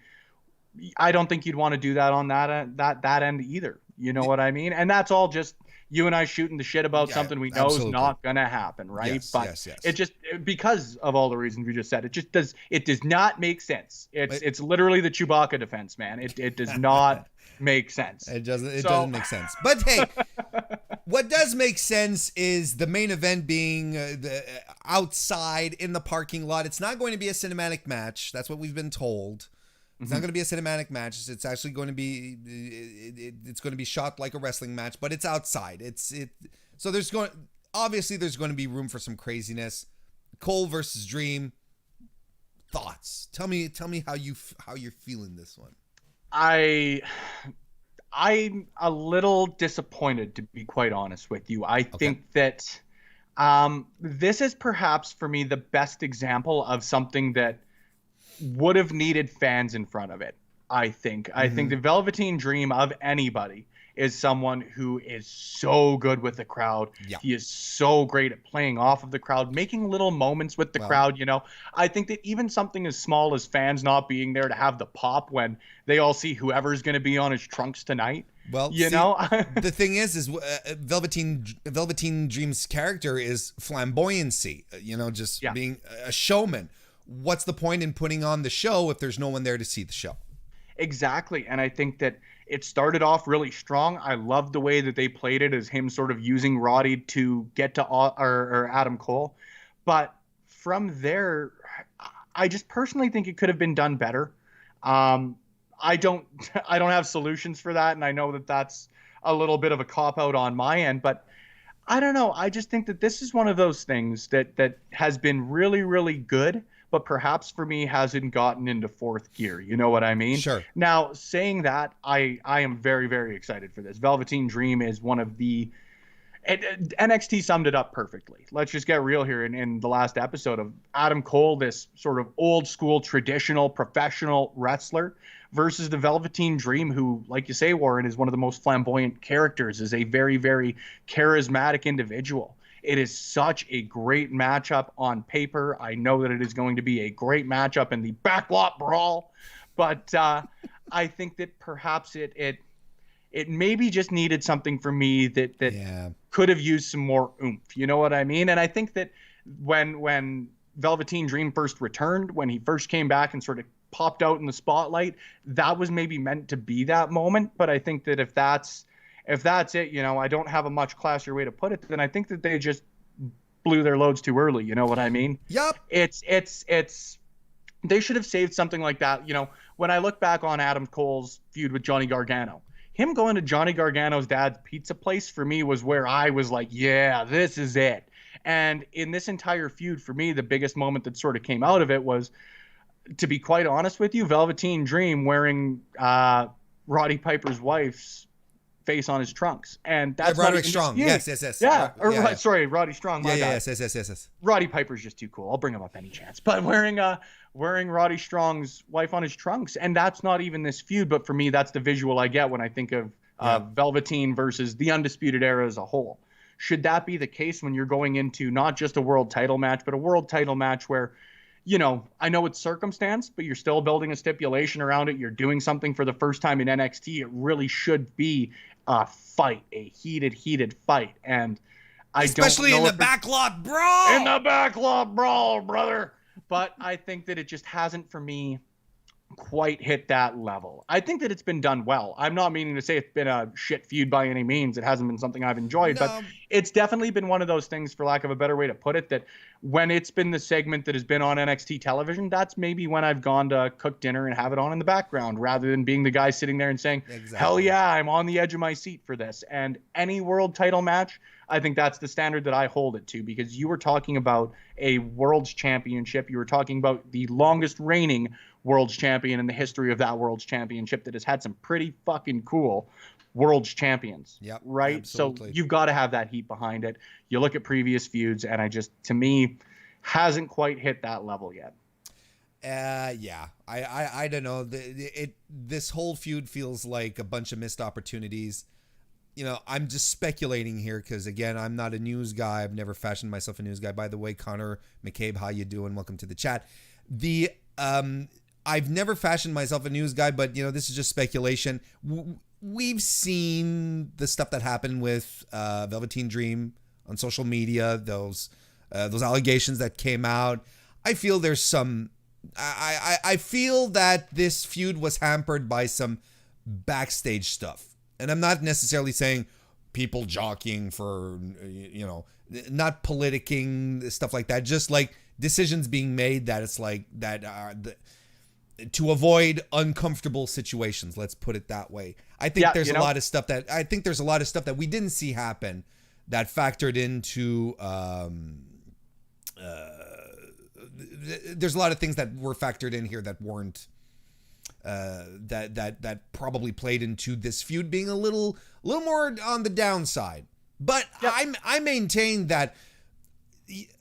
I don't think you'd want to do that on that end either. You know what I mean? And that's all just you and I shooting the shit about something we know is not gonna happen, right? Yes, It just, because of all the reasons we just said, it does not make sense. It's literally the Chewbacca defense, man. It does not make sense. It doesn't make sense. But hey, what does make sense is the main event being the outside in the parking lot. It's not going to be a cinematic match. That's what we've been told. It's not going to be a cinematic match. It's actually going to be it's going to be shot like a wrestling match, but it's outside. So there's going to be room for some craziness. Cole versus Dream. Thoughts? Tell me how you're feeling this one. I'm a little disappointed, to be quite honest with you. I think that this is perhaps for me the best example of something that would have needed fans in front of it. I think the Velveteen Dream of anybody is someone who is so good with the crowd. Yeah. He is so great at playing off of the crowd, making little moments with the crowd. You know, I think that even something as small as fans not being there to have the pop when they all see whoever's going to be on his trunks tonight. Well, the thing is Velveteen Dream's character is flamboyancy, being a showman. What's the point in putting on the show if there's no one there to see the show? Exactly. And I think that it started off really strong. I love the way that they played it as him sort of using Roddy to get to or Adam Cole. But from there, I just personally think it could have been done better. I don't have solutions for that. And I know that that's a little bit of a cop out on my end, but I don't know. I just think that this is one of those things that has been really, really good, but perhaps for me hasn't gotten into fourth gear. You know what I mean? Sure. Now, saying that, I am very, very excited for this. Velveteen Dream is one of the NXT summed it up perfectly. Let's just get real here. In the last episode of Adam Cole, this sort of old school, traditional, professional wrestler versus the Velveteen Dream, who, like you say, Warren, is one of the most flamboyant characters, is a very, very charismatic individual. It is such a great matchup on paper. I know that it is going to be a great matchup in the backlot brawl, but I think that perhaps it maybe just needed something for me that could have used some more oomph. You know what I mean? And I think that when Velveteen Dream first returned, when he first came back and sort of popped out in the spotlight, that was maybe meant to be that moment. But I think that if that's it, I don't have a much classier way to put it, then I think that they just blew their loads too early. You know what I mean? Yep. It's they should have saved something like that. When I look back on Adam Cole's feud with Johnny Gargano, him going to Johnny Gargano's dad's pizza place for me was where I was like, yeah, this is it. And in this entire feud, for me, the biggest moment that sort of came out of it was, to be quite honest with you, Velveteen Dream wearing Roddy Piper's wife's face on his trunks, and that's Roderick Strong. Yes. Sorry, Roddy Strong. My bad. Yes. Roddy Piper's just too cool. I'll bring him up any chance. But wearing Roddy Strong's wife on his trunks, and that's not even this feud, but for me, that's the visual I get when I think of Velveteen versus the Undisputed Era as a whole. Should that be the case when you're going into not just a world title match, but a world title match where, I know it's circumstance, but you're still building a stipulation around it. You're doing something for the first time in NXT. It really should be a fight, a heated fight. And especially in the backlot brawl. In the backlot brawl, brother. But I think that it just hasn't, for me, quite hit that level. I think that it's been done well. I'm not meaning to say it's been a shit feud by any means. It hasn't been something I've enjoyed, but it's definitely been one of those things, for lack of a better way to put it, that when it's been the segment that has been on NXT television, that's maybe when I've gone to cook dinner and have it on in the background, rather than being the guy sitting there and saying, hell yeah, I'm on the edge of my seat for this. And any world title match, I think that's the standard that I hold it to, because you were talking about a world's championship. You were talking about the longest reigning world's champion in the history of that world's championship that has had some pretty fucking cool world's champions. Yep, right? absolutely. So you've got to have that heat behind it. You look at previous feuds, and to me, hasn't quite hit that level yet. I don't know. This whole feud feels like a bunch of missed opportunities. I'm just speculating here because, again, I'm not a news guy. I've never fashioned myself a news guy. By the way, Connor McCabe, how you doing? Welcome to the chat. I've never fashioned myself a news guy, but this is just speculation. We've seen the stuff that happened with Velveteen Dream on social media, those allegations that came out. I feel there's some. I feel that this feud was hampered by some backstage stuff, and I'm not necessarily saying people jockeying for, not politicking, stuff like that. Just like decisions being made that it's like that are to avoid uncomfortable situations. Let's put it that way. I think there's a lot of stuff that we didn't see happen that factored into. There's a lot of things that were factored in here that weren't. That probably played into this feud being a little more on the downside. But I maintain that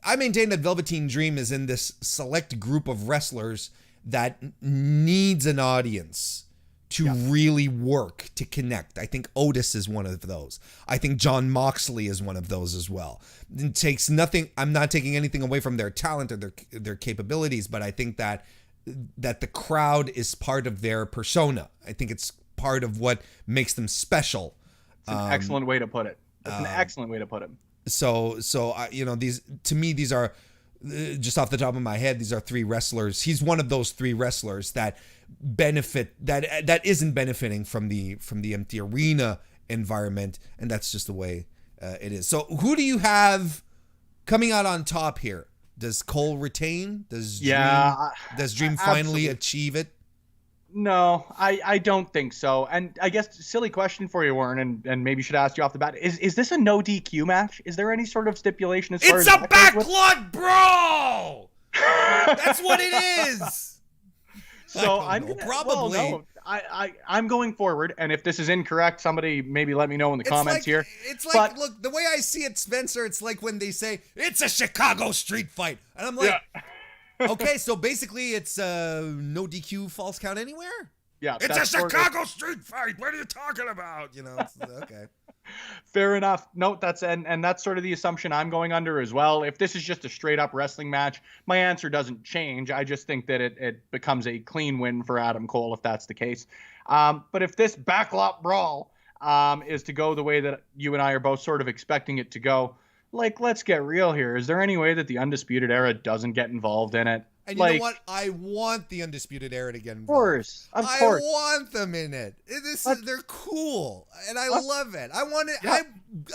Velveteen Dream is in this select group of wrestlers that needs an audience to really work, to connect. I think Otis is one of those. I think Jon Moxley is one of those as well. It takes nothing. I'm not taking anything away from their talent or their capabilities, but I think that the crowd is part of their persona. I think it's part of what makes them special. It's an excellent way to put it. That's an excellent way to put it. So these are, just off the top of my head, these are three wrestlers. He's one of those three wrestlers that benefit, that isn't benefiting from the empty arena environment, and that's just the way it is. So who do you have coming out on top here? Does Cole retain? Does Dream finally achieve it? No, I don't think so. And I guess silly question for you, Warren, and maybe should ask you off the bat. Is this a no DQ match? Is there any sort of stipulation as far as... It's a backlot brawl! That's what it is! So I'm going forward, and if this is incorrect, somebody maybe let me know in the comments here. It's like, look, the way I see it, Spencer, it's like when they say, it's a Chicago street fight. And I'm like... Okay, so basically it's no DQ false count anywhere? Yeah. It's a Chicago street fight. What are you talking about? Okay. Fair enough. No, that's sort of the assumption I'm going under as well. If this is just a straight up wrestling match, my answer doesn't change. I just think that it becomes a clean win for Adam Cole if that's the case. But if this backlot brawl is to go the way that you and I are both sort of expecting it to go, let's get real here. Is there any way that the Undisputed Era doesn't get involved in it? And you know what? I want the Undisputed Era to get involved. Of course. I want them in it. They're cool, and I love it. I want it.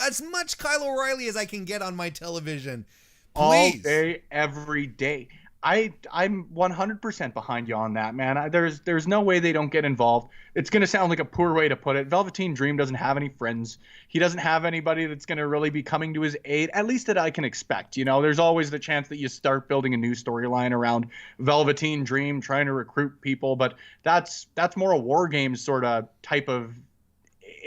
As much Kyle O'Reilly as I can get on my television. Please. All day, every day. I'm 100% behind you on that, man. There's no way they don't get involved. It's going to sound like a poor way to put it. Velveteen Dream doesn't have any friends. He doesn't have anybody that's going to really be coming to his aid, at least that I can expect. There's always the chance that you start building a new storyline around Velveteen Dream trying to recruit people, but that's more a War Games sort of type of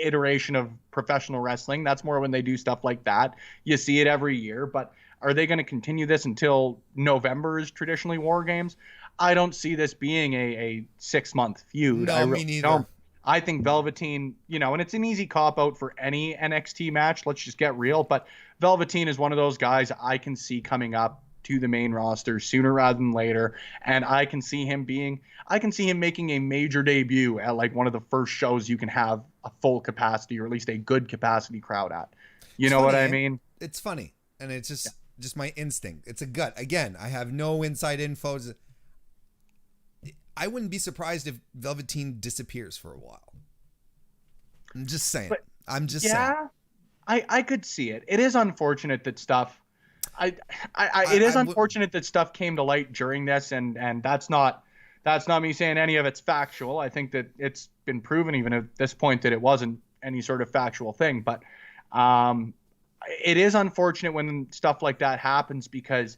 iteration of professional wrestling. That's more when they do stuff like that. You see it every year, but are they going to continue this until November is traditionally War Games? I don't see this being a 6-month feud. No, me neither. I think Velveteen, and it's an easy cop-out for any NXT match. Let's just get real. But Velveteen is one of those guys I can see coming up to the main roster sooner rather than later. And I can see him making a major debut at one of the first shows you can have a full capacity or at least a good capacity crowd at. You know what I mean? It's funny. And it's just my instinct. It's a gut. Again, I have no inside info. I wouldn't be surprised if Velveteen disappears for a while. I'm just saying. Saying. I could see it. It is unfortunate that stuff. Unfortunate that stuff came to light during this, and that's not me saying any of it's factual. I think that it's been proven even at this point that it wasn't any sort of factual thing, but it is unfortunate when stuff like that happens because,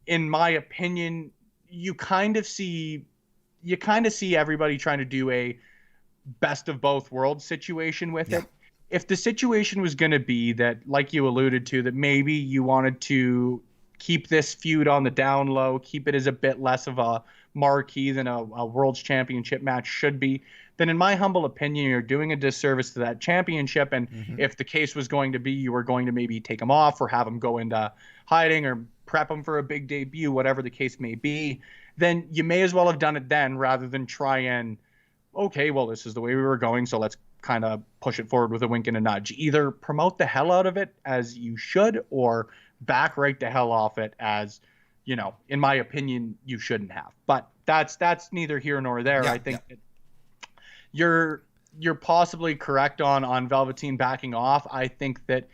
in my opinion, you kind of see everybody trying to do a best of both worlds situation with it. If the situation was going to be that, like you alluded to, that maybe you wanted to keep this feud on the down low, keep it as a bit less of a marquee than a World's Championship match should be, then in my humble opinion, you're doing a disservice to that championship. And if the case was going to be you were going to maybe take him off or have him go into hiding or prep him for a big debut, whatever the case may be, then you may as well have done it then rather than try and, okay, well, this is the way we were going, so let's kind of push it forward with a wink and a nudge. Either promote the hell out of it as you should, or back right the hell off it as, in my opinion, you shouldn't have. But that's neither here nor there. I think that you're possibly correct on Velveteen backing off. I think that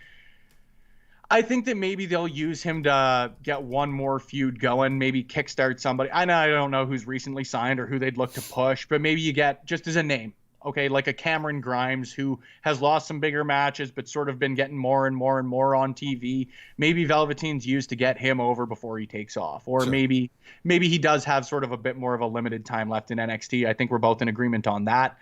maybe they'll use him to get one more feud going, maybe kickstart somebody. I don't know who's recently signed or who they'd look to push, but maybe you get, just as a name, okay, like a Cameron Grimes who has lost some bigger matches but sort of been getting more and more and more on TV. Maybe Velveteen's used to get him over before he takes off. Or maybe he does have sort of a bit more of a limited time left in NXT. I think we're both in agreement on that.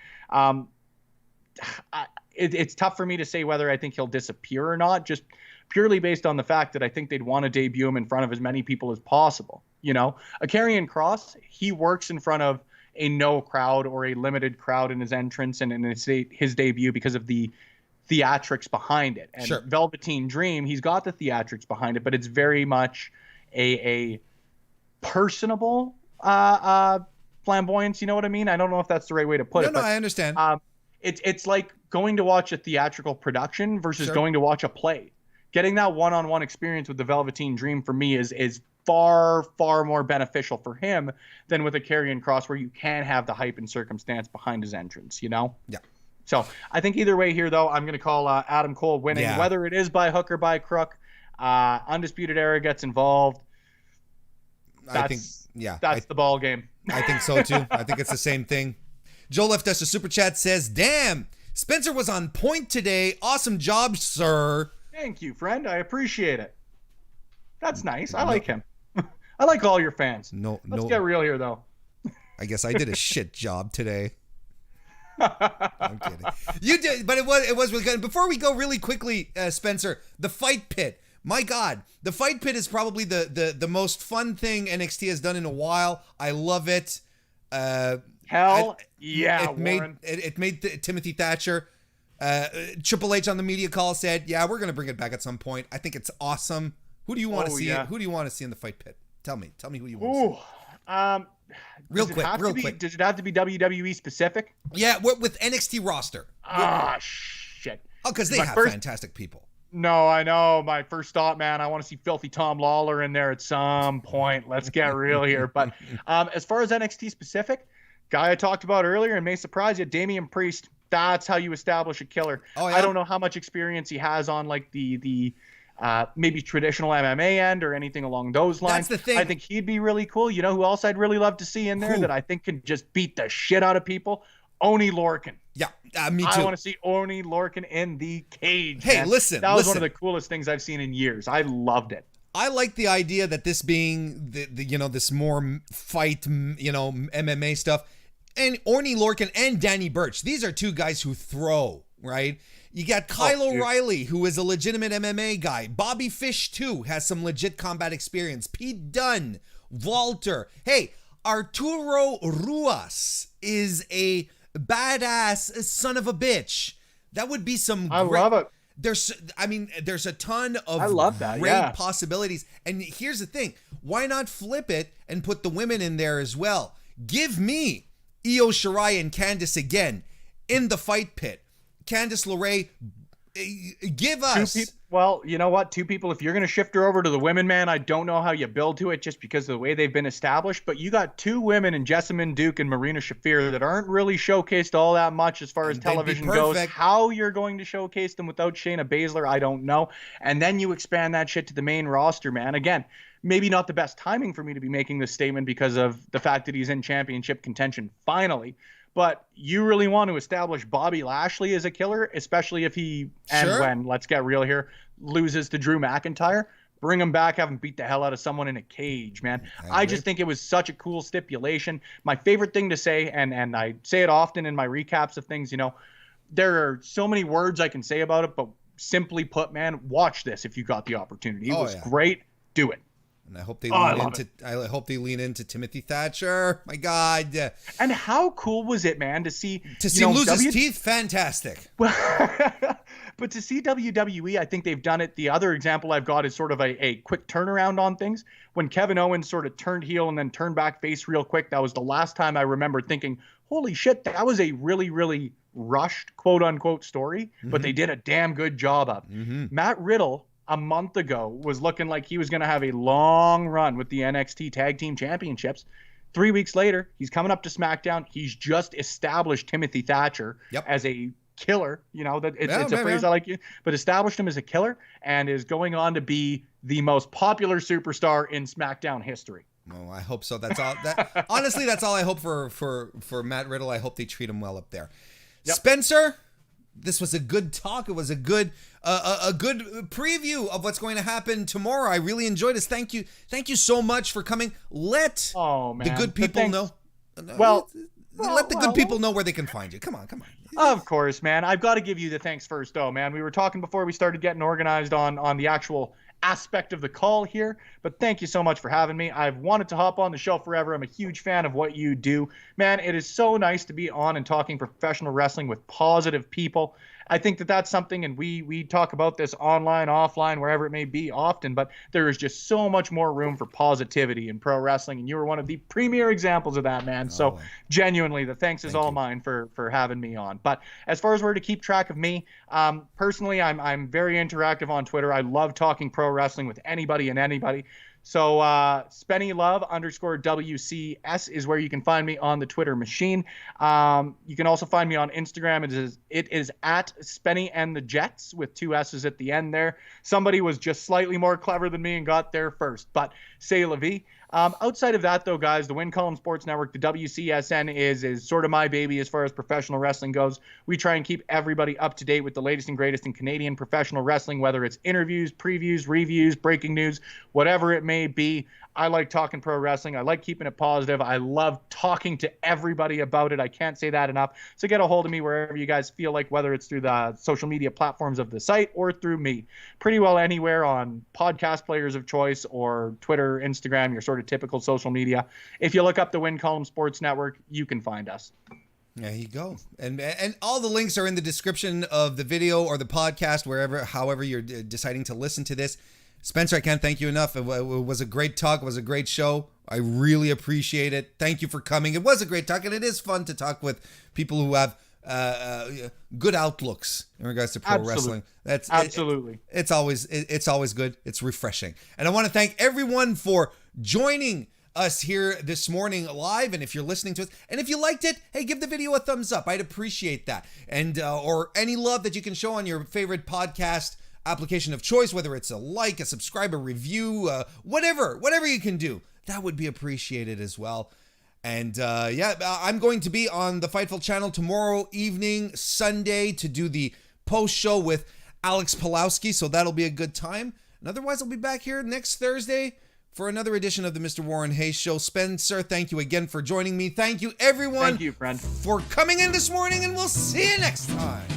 It's tough for me to say whether I think he'll disappear or not, just purely based on the fact that I think they'd want to debut him in front of as many people as possible. A Karrion Kross, he works in front of a no crowd or a limited crowd in his entrance and in his debut because of the theatrics behind it. And Velveteen Dream, he's got the theatrics behind it, but it's very much a personable flamboyance. You know what I mean? I don't know if that's the right way to put it. No, I understand. It's like going to watch a theatrical production versus going to watch a play. Getting that one-on-one experience with the Velveteen Dream for me is far, far more beneficial for him than with a Karrion Kross, where you can have the hype and circumstance behind his entrance, Yeah. So I think either way here, though, I'm going to call Adam Cole winning, whether it is by hook or by crook. Undisputed Era gets involved. That's the ball game. I think so, too. I think it's the same thing. Joe left us a super chat, says, damn, Spencer was on point today. Awesome job, sir. Thank you, friend. I appreciate it. That's nice. I like him. I like all your fans. Let's get real here, though. I guess I did a shit job today. I'm kidding. You did, but it was really good. Before we go really quickly, Spencer, the Fight Pit. My God, the Fight Pit is probably the most fun thing NXT has done in a while. I love it. Hell yeah, Warren. It made Timothy Thatcher. Triple H on the media call said, "Yeah, we're gonna bring it back at some point." I think it's awesome. Who do you want to see? Who do you want to see in the Fight Pit? Tell me who you want to see. Real quick. Does it have to be WWE specific? Yeah, with NXT roster. Shit. Oh, because they have fantastic people. No, I know. My first thought, man, I want to see Filthy Tom Lawler in there at some point. Let's get real here. But as far as NXT specific, guy I talked about earlier and may surprise you, Damien Priest. That's how you establish a killer. Oh, yeah? I don't know how much experience he has on like the maybe traditional MMA end or anything along those lines. That's the thing. I think he'd be really cool. You know who else I'd really love to see in there that I think can just beat the shit out of people? Oni Lorcan. Yeah, me too. I want to see Oni Lorcan in the cage. Hey, man. That was one of the coolest things I've seen in years. I loved it. I like the idea that this being the this more fight, MMA stuff. And Orny Lorcan and Danny Burch. These are two guys who throw, right? You got Kyle O'Reilly, who is a legitimate MMA guy. Bobby Fish, too, has some legit combat experience. Pete Dunne, Walter. Hey, Arturo Ruas is a badass son of a bitch. That would be some I love it. There's a ton of great possibilities. And here's the thing. Why not flip it and put the women in there as well? Give me Io Shirai and Candice again in the Fight Pit. Candice LeRae, give us. Well, you know what? Two people, if you're going to shift her over to the women, man, I don't know how you build to it just because of the way they've been established. But you got two women in Jessamine Duke and Marina Shafir that aren't really showcased all that much as far as television goes. How you're going to showcase them without Shayna Baszler, I don't know. And then you expand that shit to the main roster, man. Again, maybe not the best timing for me to be making this statement because of the fact that he's in championship contention finally. But you really want to establish Bobby Lashley as a killer, especially if he, when, let's get real here, loses to Drew McIntyre. Bring him back, have him beat the hell out of someone in a cage, man. I just think it was such a cool stipulation. My favorite thing to say, and I say it often in my recaps of things, there are so many words I can say about it, but simply put, man, watch this if you got the opportunity. It was great. Do it. And I hope they lean into Timothy Thatcher. My God. And how cool was it, man, to see lose his teeth? Fantastic. But to see WWE, I think they've done it. The other example I've got is sort of a quick turnaround on things. When Kevin Owens sort of turned heel and then turned back face real quick, that was the last time I remember thinking, holy shit, that was a really, really rushed, quote unquote, story, but they did a damn good job of. Matt Riddle, a month ago, was looking like he was going to have a long run with the NXT Tag Team Championships. 3 weeks later, he's coming up to SmackDown. He's just established Timothy Thatcher as a killer. You know, that it's a phrase I like, but established him as a killer and is going on to be the most popular superstar in SmackDown history. Oh, I hope so. That's all. That honestly, that's all I hope for Matt Riddle. I hope they treat him well up there. Spencer, this was a good talk. It was a good preview of what's going to happen tomorrow. I really enjoyed this. Thank you so much for coming. Let the good people know. Let the good people know where they can find you. Come on. Of course, man. I've got to give you the thanks first, though, man. We were talking before we started getting organized on the actual aspect of the call here, but thank you so much for having me. I've wanted to hop on the show forever. I'm a huge fan of what you do. Man, it is so nice to be on and talking professional wrestling with positive people. I think that that's something, and we talk about this online, offline, wherever it may be often, but there is just so much more room for positivity in pro wrestling, and you were one of the premier examples of that, man. So genuinely, the thanks is all mine for having me on. But as far as where to keep track of me, personally, I'm very interactive on Twitter. I love talking pro wrestling with anybody and anybody. So SpennyLove_WCS is where you can find me on the Twitter machine. You can also find me on Instagram. It is at Spenny and the Jets with 2 S's at the end there. Somebody was just slightly more clever than me and got there first, but c'est la vie. Outside of that, though, guys, the Win Column Sports Network, the WCSN is sort of my baby as far as professional wrestling goes. We try and keep everybody up to date with the latest and greatest in Canadian professional wrestling, whether it's interviews, previews, reviews, breaking news, whatever it may be. I like talking pro wrestling. I like keeping it positive. I love talking to everybody about it. I can't say that enough. So get a hold of me wherever you guys feel like, whether it's through the social media platforms of the site or through me. Pretty well anywhere on podcast players of choice or Twitter, Instagram, your sort of typical social media. If you look up the Win Column Sports Network, you can find us. There you go. And all the links are in the description of the video or the podcast, however you're deciding to listen to this. Spencer, I can't thank you enough. It was a great talk. It was a great show. I really appreciate it. Thank you for coming. It was a great talk, and it is fun to talk with people who have good outlooks in regards to pro wrestling. That's absolutely. It's always good. It's refreshing. And I want to thank everyone for joining us here this morning live. And if you're listening to us, and if you liked it, hey, give the video a thumbs up. I'd appreciate that. And or any love that you can show on your favorite podcast application of choice, whether it's a like, a subscribe, a review, whatever you can do, that would be appreciated as well. And I'm going to be on the Fightful channel tomorrow evening, Sunday, to do the post show with Alex Pulowski, so that'll be a good time. And otherwise, I'll be back here next Thursday for another edition of the Mr. Warren Hayes Show. Spencer, thank you again for joining me. Thank you, everyone. Thank you, friend, for coming in this morning, and we'll see you next time.